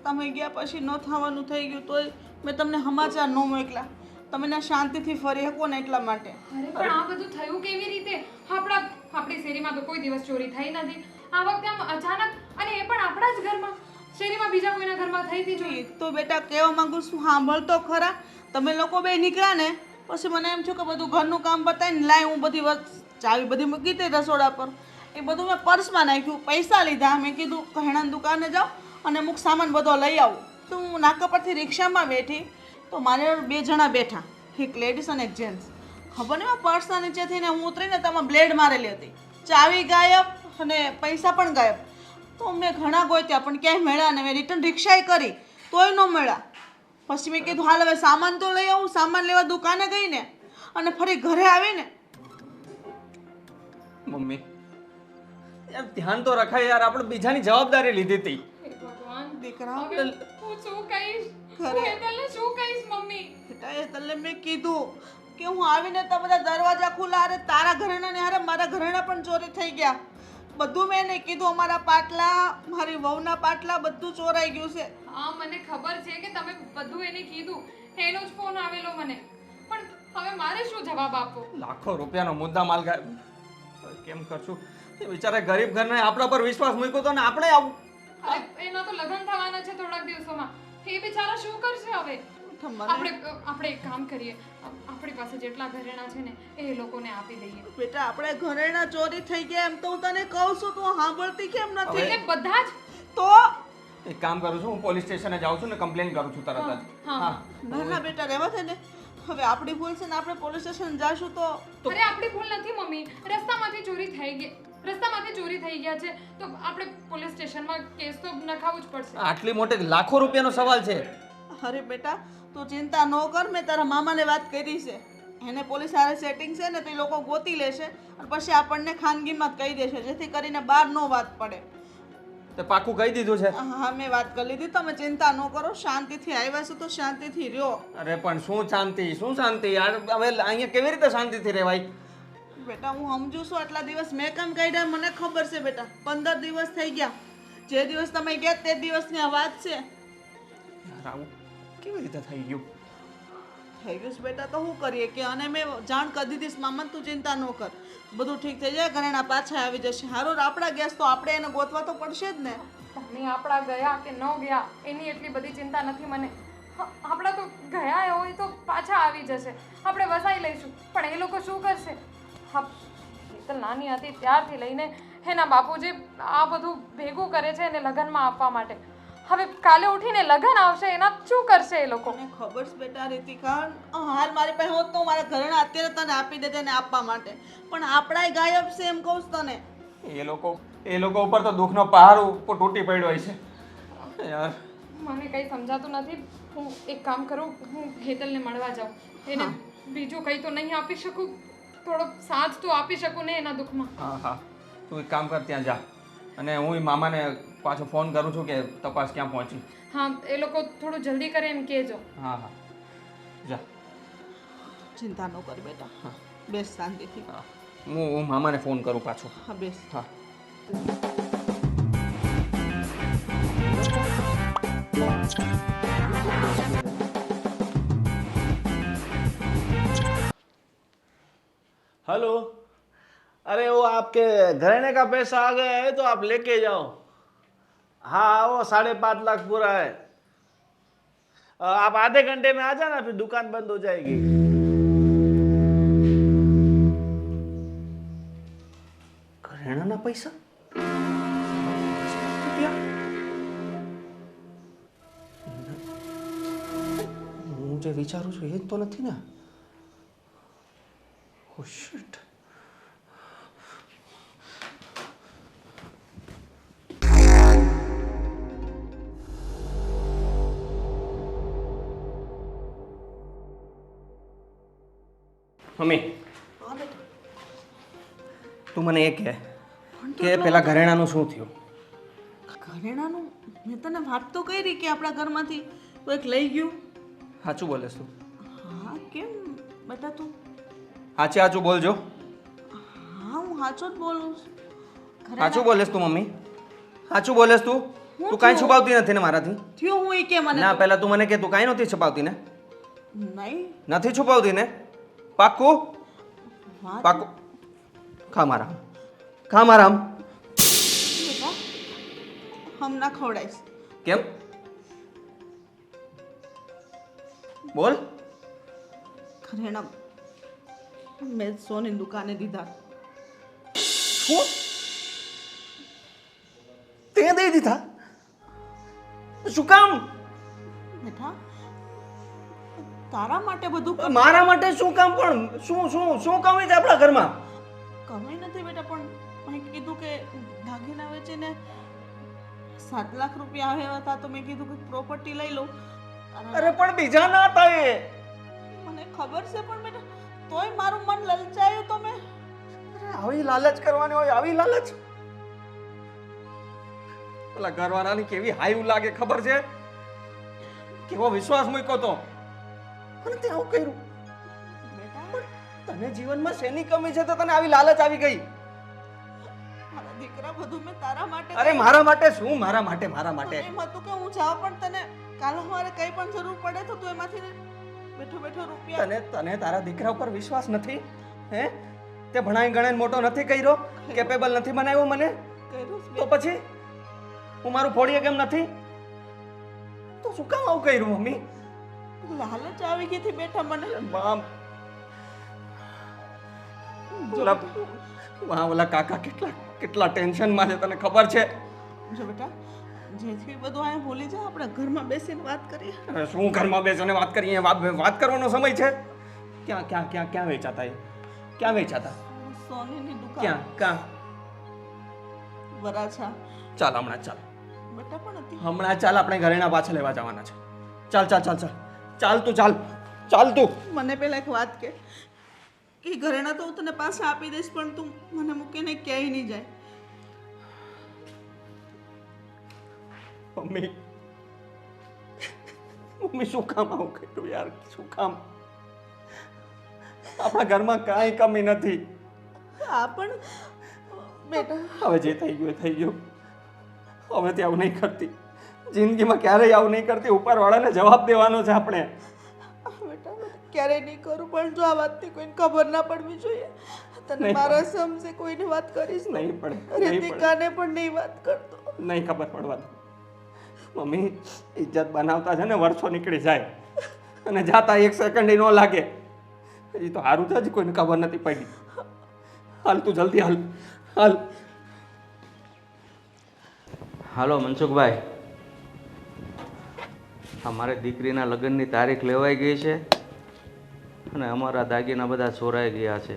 તમે ગયા પછી ન થવાનું થઈ ગયું તોય મેં તમને સમાચાર ન મોકલા. તમે ના શાંતિથી ફરી શકો ને એટલા માટે. અરે પણ આ બધું થયું કેવી રીતે? આપણા આપણી શેરીમાં તો કોઈ દિવસ ચોરી થઈ નથી. આ વખતે આમ અચાનક, અને એ પણ આપણા જ ઘરમાં. શેરીમાં બીજા કોઈના ઘરમાં થઈ હતી ચોરી. તો બેટા કહેવા માંગુ છું, સાંભળ તો ખરા. તમે લોકો બે નીકળ્યા ને પછી મને એમ થયું કે બધું ઘરનું કામ બતાવીને લાય હું બધી ચાવી બધી મૂકી હતી રસોડા પર. એ બધું મેં પર્સમાં નાખ્યું, પૈસા લીધા. મેં કીધું કહેણાની દુકાને જાઓ અને અમુક સામાન બધો લઈ આવું. તો હું નાકા પરથી રિક્ષામાં બેઠી તો મારે 2 જણા બેઠા, એક લેડીઝ અને એક જેન્ટ્સ. ખબર નહીં પર્સના નીચે થઈને હું ઉતરીને તેમાં બ્લેડ મારેલી હતી, ચાવી ગાયબ અને પૈસા પણ ગાયબ. તો મેં ઘણા ગોત્યા પણ ક્યાંય મળ્યા ને. મેં રિટર્ન રિક્ષાએ કરી તોય ન મળ્યા. પછી મેં કીધું હાલ હવે સામાન તો લઈ આવું. સામાન લેવા દુકાને ગઈ ને અને ફરી ઘરે આવીને મમ્મી યાર ધ્યાન તો રખાય યાર, આપણે બીજાની જવાબદારી લીધી હતી. હે ભગવાન, દીકરા હવે હું શું કહીશ? હું હેતલને શું કહીશ મમ્મી? બેટા એ તને મેં કીધું કે હું આવીને તો બધા દરવાજા ખુલ્લા. અરે તારા ઘરેણા ને હારે મારા ઘરેણા પણ ચોરી થઈ ગયા. બધું મેં નહીં કીધું. અમારા પાટલા, મારી વહુના પાટલા બધું ચોરાઈ ગયું છે. હા, મને ખબર છે કે તમે બધું એને કીધું. એનો જ ફોન આવેલો મને. પણ હવે મારે શું જવાબ આપવો? લાખો રૂપિયાનો મુદ્દા માલ ગાયબ. કેમ કરશું? એ બિચારા ગરીબ ઘરને આપણા પર વિશ્વાસ મૂક્યો તો ને આપણે આવું. અરે, એના તો લગ્ન થવાના છે થોડાક દિવસોમાં. એ બિચારા શું કરશે હવે? આપણે એક કામ કરીએ, આપણી પાસે જેટલા ઘરેણા છે ને એ લોકોને આપી દઈએ. બેટા આપણે ઘરેણા ચોરી થઈ ગયા એમ તો હું તને કહું છું, તું સાંભળતી કેમ નથી? એટલે બધા જ. તો એક કામ કરું છું, હું પોલીસ સ્ટેશને જાઉં છું ને કમ્પ્લેન કરું છું તરત જ. હા. ના ના બેટા રહેવા દે ને. હવે આપણી ભૂલ છે ને આપણે પોલીસ સ્ટેશન જાશું તો અરે, આપણી ભૂલ નથી મમ્મી. રસ્તામાંથી ચોરી થઈ ગયા છે તો આપણે પોલીસ સ્ટેશનમાં કેસ તો નખાવવું જ પડશે. આટલી મોટી લાખો રૂપિયાનો સવાલ છે. અરે બેટા તું ચિંતા ન કર. મેં તારા મામાને વાત કરી છે. એને પોલીસ હારે સેટિંગ છે ને તો એ લોકો ગોતી લેશે અને પછી આપણને ખાનગીમાં કહી દેશે, જેથી કરીને બહાર ન વાત પડે. તે પાકું કહી દીધું છે. હા મેં વાત કરી લીધી. તમે ચિંતા ન કરો. શાંતિથી આવ્યા છો તો શાંતિથી રહ્યો. અરે પણ શું શાંતિ યાર, હવે અહીંયા કેવી રીતે શાંતિથી રહેવાય? બેટા હું સમજુ છું. આટલા દિવસ મેં કેમ કાઢ્યા મને ખબર છે બેટા. 15 દિવસ થઈ ગયા. જે દિવસ તમે ગયા તે દિવસની આ વાત છે. યાર આવું કેવી રીતે થઈ ગયું? થઈ ગયું છે બેટા તો શું કરીએ કે. અને મેં જાણ કરી દીધી મામા, તું ચિંતા ન કર, બધું ઠીક થઈ જાય. ઘરેણા પાછા આવી જશે. હારું આપણા ગેસ તો આપણે એને ગોતવા તો પડશે જ ને. તમે આપણા ગયા કે ન ગયા એની એટલી બધી ચિંતા નથી મને. આપણા તો ગયા હોય તો પાછા આવી જશે, આપણે વસાઈ લઈશું. પણ એ લોકો શું કરશે? હા, હેતલ નાની હતી ત્યારથી લઈને એના બાપુજી આ બધું ભેગું કરે છે એને લગ્નમાં આપવા માટે. હવે કાલે ઉઠીને લગ્ન આવશે, એના શું કરશે એ લોકો? મને ખબર છે બેટા રીતિકા. હાલ મારી પાસે હોત તો મારા ઘરેણા અત્યારે તને આપી દેતે ને આપવા માટે. પણ આપણાય ગાયબ છે એમ કહું છું તને. એ લોકો ઉપર તો દુઃખનો પહાડ ઉપર તૂટી પડ્યો હોય છે યાર. મને કંઈ સમજાતું નથી. હું એક કામ કરું, હું હેતલને મળવા જાઉં. એને બીજું કંઈ તો નહીં આપી શકું, થોડો સાથ તો આપી શકું ને એના દુઃખમાં. હા તું એક કામ કર, ત્યાં જા અને હું મામાને પાછો ફોન કરું છું કે તપાસ ક્યાં પહોંચી. હા, એ લોકો થોડું જલ્દી કરે એમ કહેજો. હા જા. ચિંતા ન કર બેટા. બેસ શાંતિથી. હું મામાને ફોન કરું પાછો. હા બેસ. હા. हेलो, अरे वो आपके घराने का पैसा आ गया है तो आप लेके जाओ. हाँ वो 5.5 लाख पूरा है. आप आधे घंटे में आ जाना, फिर दुकान बंद हो जाएगी. ઘરેણાના પૈસા? હું જે વિચારું છું એ જ તો નથી ને. Oh shit. મમ્મી, હા બેટા. તું મને એ કહે કે પેલા ઘરેણાનું શું થયું? ઘરેણાનું મેં તને વાત તો કરી કે આપણા ઘરમાંથી કોઈક લઈ ગયું. સાચું બોલેસ તું? હા કેમ બેટા તું? સાચું બોલજો. હા હું સાચો જ બોલું છું. સાચું બોલેસ તું મમ્મી? સાચું બોલેસ તું? તું કાંઈ છુપાવતી નથી ને મારાથી? થયું હું એ કે મને ના, પહેલા તું મને કે તું કાંઈ નથી છુપાવતી ને? નહીં નથી છુપાવતી ને? પાક્કું? વાત પાક્કું? ખા મારા. ખા મારામ. બેટા હમ ના ખવડાવીશ. કેમ? બોલ. ઘરેણા મેં સોની દુકાને દીધા. શું? તે દઈ દીધા? શું કામ? બેટા તારા માટે બધું મારા માટે શું કામ? પણ શું શું શું કમી છે આપણા ઘરમાં? કમાઈ નથી બેટા, પણ મેં કીધું કે દાગીના વેચીને 7 લાખ રૂપિયા આવ્યા હતા તો મેં કીધું કે પ્રોપર્ટી લઈ લઉં. અરે પણ બીજા ના હતા એ. મને ખબર છે પણ બેટા તોય મારું મન લલચાયું તો મેં આવી લાલચ કરવાની હોય, આવી લાલચ. પેલા ઘરવાળાની કેવી હાયું લાગે ખબર છે? કેવો વિશ્વાસ મૂક્યો તો અને તે આવું કર્યું. બેટા તને જીવનમાં શેની કમી છે તો તને આવી લાલચ આવી ગઈ? મારા દીકરા બધું મેં તારા માટે અરે મારા માટે શું? મારા માટે એમ હતું કે હું જાઉં પણ તને કાલ મારે કઈ પણ જરૂર પડે તો તું એમાંથી બેઠો બેઠો રૂપિયા તને તારા દીકરા ઉપર વિશ્વાસ નથી? હે? તે ભણાઈ ગણાઈને મોટો નથી કર્યો? કેપેબલ નથી બનાવ્યો મને? કર્યું છે. તો પછી હું મારું ફોડીએ કેમ નથી? તો શું કામ આવું કર્યું મમ્મી? લાલચ આવી ગઈ હતી બેટા મને. ઓલા કાકા કેટલા ટેન્શનમાં છે તને ખબર છે? જો બેટા જે થયું બધું આ ભૂલી જા, આપણે ઘરમાં બેસીને વાત કરીએ. અરે શું ઘરમાં બેસીને વાત કરીએ? વાત કરવાનો સમય છે? ક્યાં વેચાતા એ? ક્યાં વેચાતા? સોનીની દુકાન ક્યાં? વરાછા. ચાલ હમણાં ચાલ. બેટા પણ હતી. હમણાં ચાલ, આપણે ઘરેણા પાછા લેવા જવાના છે. ચાલ તું. મને પેલા એક વાત કે એ ઘરેણા તો હું તને પાછા આપી દઈશ પણ તું મને મૂકીને ક્યાંય નહીં જાય. મમ્મી શું કામ આવું કર્યું યાર? શું કામ? આપણા ઘરમાં કાંઈ કમી નથી. હા પણ બેટા હવે જે થઈ ગયું એ થઈ ગયું. હવેથી આવું નહીં કરતી. જિંદગીમાં ક્યારેય આવું નહીં કરતી. ઉપરવાળાને જવાબ દેવાનો છે આપણે. બેટા ક્યારેય નહીં કરું પણ જો આ વાતની કોઈને ખબર ના પડવી જોઈએ. તને મારા સમજે કોઈને વાત કરીશ નહીં પડે. રીતિકાને પણ નહીં વાત કરતો. નહીં ખબર પડવા દે. મમ્મી ઇજ્જત બનાવતા છે ને વર્ષો નીકળી જાય અને જાતા 1 સેકન્ડ ન લાગે. એ તો સારું છે, હજી કોઈને ખબર નથી પડી. હાલ તું જલ્દી હાલ. હાલો મનસુખભાઈ, અમારે દીકરીના લગ્નની તારીખ લેવાઈ ગઈ છે અને અમારા દાગીના બધા ચોરાઈ ગયા છે.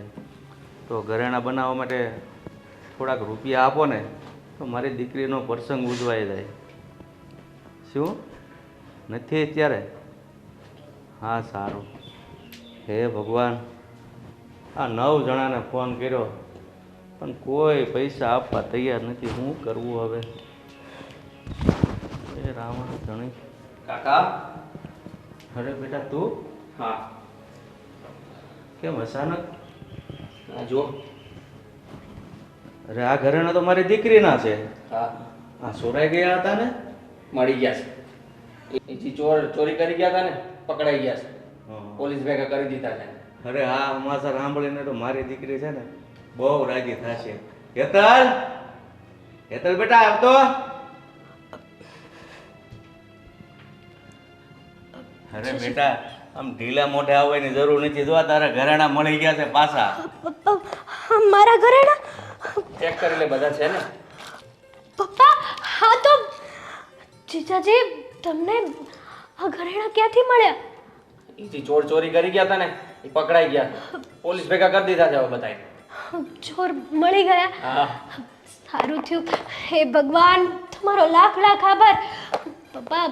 તો ઘરેણાં બનાવવા માટે થોડાક રૂપિયા આપો ને તો મારી દીકરીનો પ્રસંગ ઉજવાઈ જાય. શું નથી અત્યારે? હા સારું. હે ભગવાન, આ 9 જણાને ફોન કર્યો પણ કોઈ પૈસા આપવા તૈયાર નથી. શું કરવું હવે? એ રામા ધણી. કાકા. અરે બેટા તું? હા. કેમ અચાનક? જો. અરે આ ઘરેણા તો મારી દીકરીના છે. હા. આ ચોરાઈ ગયા હતા ને? મળી ગયા છે. એ ચોરી કરી ગયા હતા ને, પકડાઈ ગયા છે. પોલીસ ભેગા કરી દીધા છે. અરે આ અમાસા સાંભળીને તો મારી દીકરી છે ને બહુ રાજી થશે. હેતલ બેટા આવતો. અરે બેટા આમ ઢીલા મોઢે આવવાની જરૂર નથી. જો તારા ઘરેણા મળી ગયા છે પાછા. મારા ઘરેણા? ચેક કરી લે, બધા છે ને. પપ્પા હા તો જીજાજી તમને આ ઘરેણા ક્યાંથી મળ્યા? ઈથી ચોરી કરી ગયા હતા ને, એ પકડાઈ ગયા. પોલીસ ભેગા કરી દીધા છે હવે બધાય. ચોર મળી ગયા? હા. સારું થયું. હે ભગવાન, તમારો લાખ લાખ આભાર. પપ્પા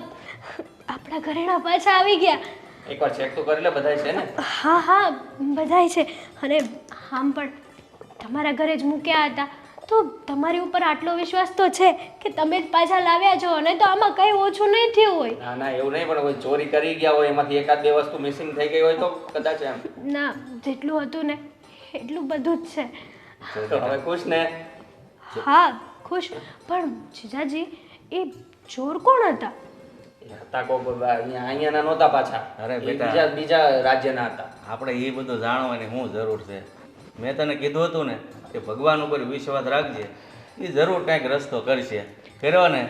આપણા ઘરેણા પાછા આવી ગયા. એકવાર ચેક તો કરી લે, બધાય છે ને. હા બધાય છે. અને આમ પણ તમારા ઘરે જ મૂક્યા હતા તો તમારી ઉપર આટલો વિશ્વાસ તો છે કે તમે જ પાછા લાવ્યા છો અને તો આમાં કંઈ ઓછું નહીં થયું હોય. ના એવું નહીં, પણ કોઈ ચોરી કરી ગયા હોય એમાંથી 1-2 વસ્તુ મિસિંગ થઈ ગઈ હોય તો કદાચ એમ. ના, જેટલું હતું ને એટલું બધું જ છે. તો હવે ખુશ ને? હા ખુશ. પણ જીજાજી એ ચોર કોણ હતા? હતા કોક અહીંયાના નહોતા પાછા. અરે એ બેટા. બીજા રાજ્યના હતા. આપણે એ બધું જાણવાની શું જરૂર છે? મેં તને કીધું હતું ને કે ભગવાન ઉપર વિશ્વાસ રાખજે, એ જરૂર કાંઈક રસ્તો કરશે. કર્યો ને?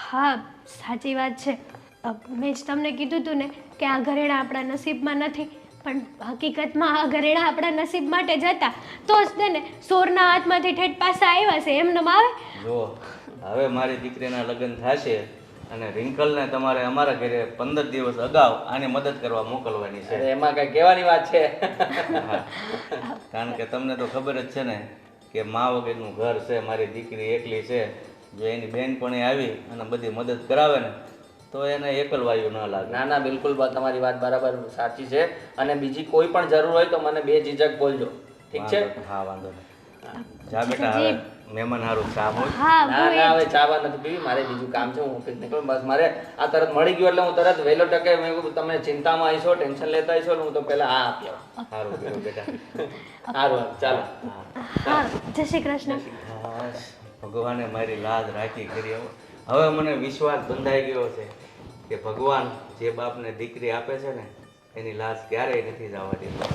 હા સાચી વાત છે. મેં જ તમને કીધું હતું ને કે આ ઘરેણા આપણા નસીબમાં નથી, પણ હકીકતમાં આ ઘરેણા આપણા નસીબ માટે જ હતા. તો જ તેને સોરના હાથમાંથી ઠેઠ પાછા આવ્યા છે, એમનેમ આવે? જો હવે મારી દીકરીના લગ્ન થશે અને રિંકલને તમારે અમારા ઘરે 15 દિવસ અગાઉ આની મદદ કરવા મોકલવાની છે. અરે એમાં કઈ કહેવાની વાત છે? કારણ કે તમને તો ખબર જ છે ને કે મા વગરનું ઘર છે, મારી દીકરી એકલી છે. જો એની બેનપણી આવી અને બધી મદદ કરાવે ને તો એને એકલવાયું ન લાગે. ના ના બિલકુલ તમારી વાત બરાબર સાચી છે. અને બીજી કોઈ પણ જરૂર હોય તો મને બે ઝીઝક બોલજો, ઠીક છે? હા વાંધો નહીં. જા બેટા, હવે મહેમાન હારું ચા મૂક. હા ના ના હવે ચાવા નથી પીવી, મારે બીજું કામ છે, હું ઓફિસ નીકળું. બસ મારે આ તરત મળી ગયું એટલે હું તરત વહેલો ટકે મેં કીધું તમે ચિંતામાં આવીશો, ટેન્શન લેતા આવીશો, હું તો પહેલા હા આપી આવું. સારું કર્યું બેટા. સારું ચાલો. હા જય શ્રી કૃષ્ણ. બસ ભગવાને મારી લાજ રાખી કરી. હવે મને વિશ્વાસ બંધાઈ ગયો છે કે ભગવાન જે બાપને દીકરી આપે છે ને એની લાજ ક્યારેય નથી જવા દેતો.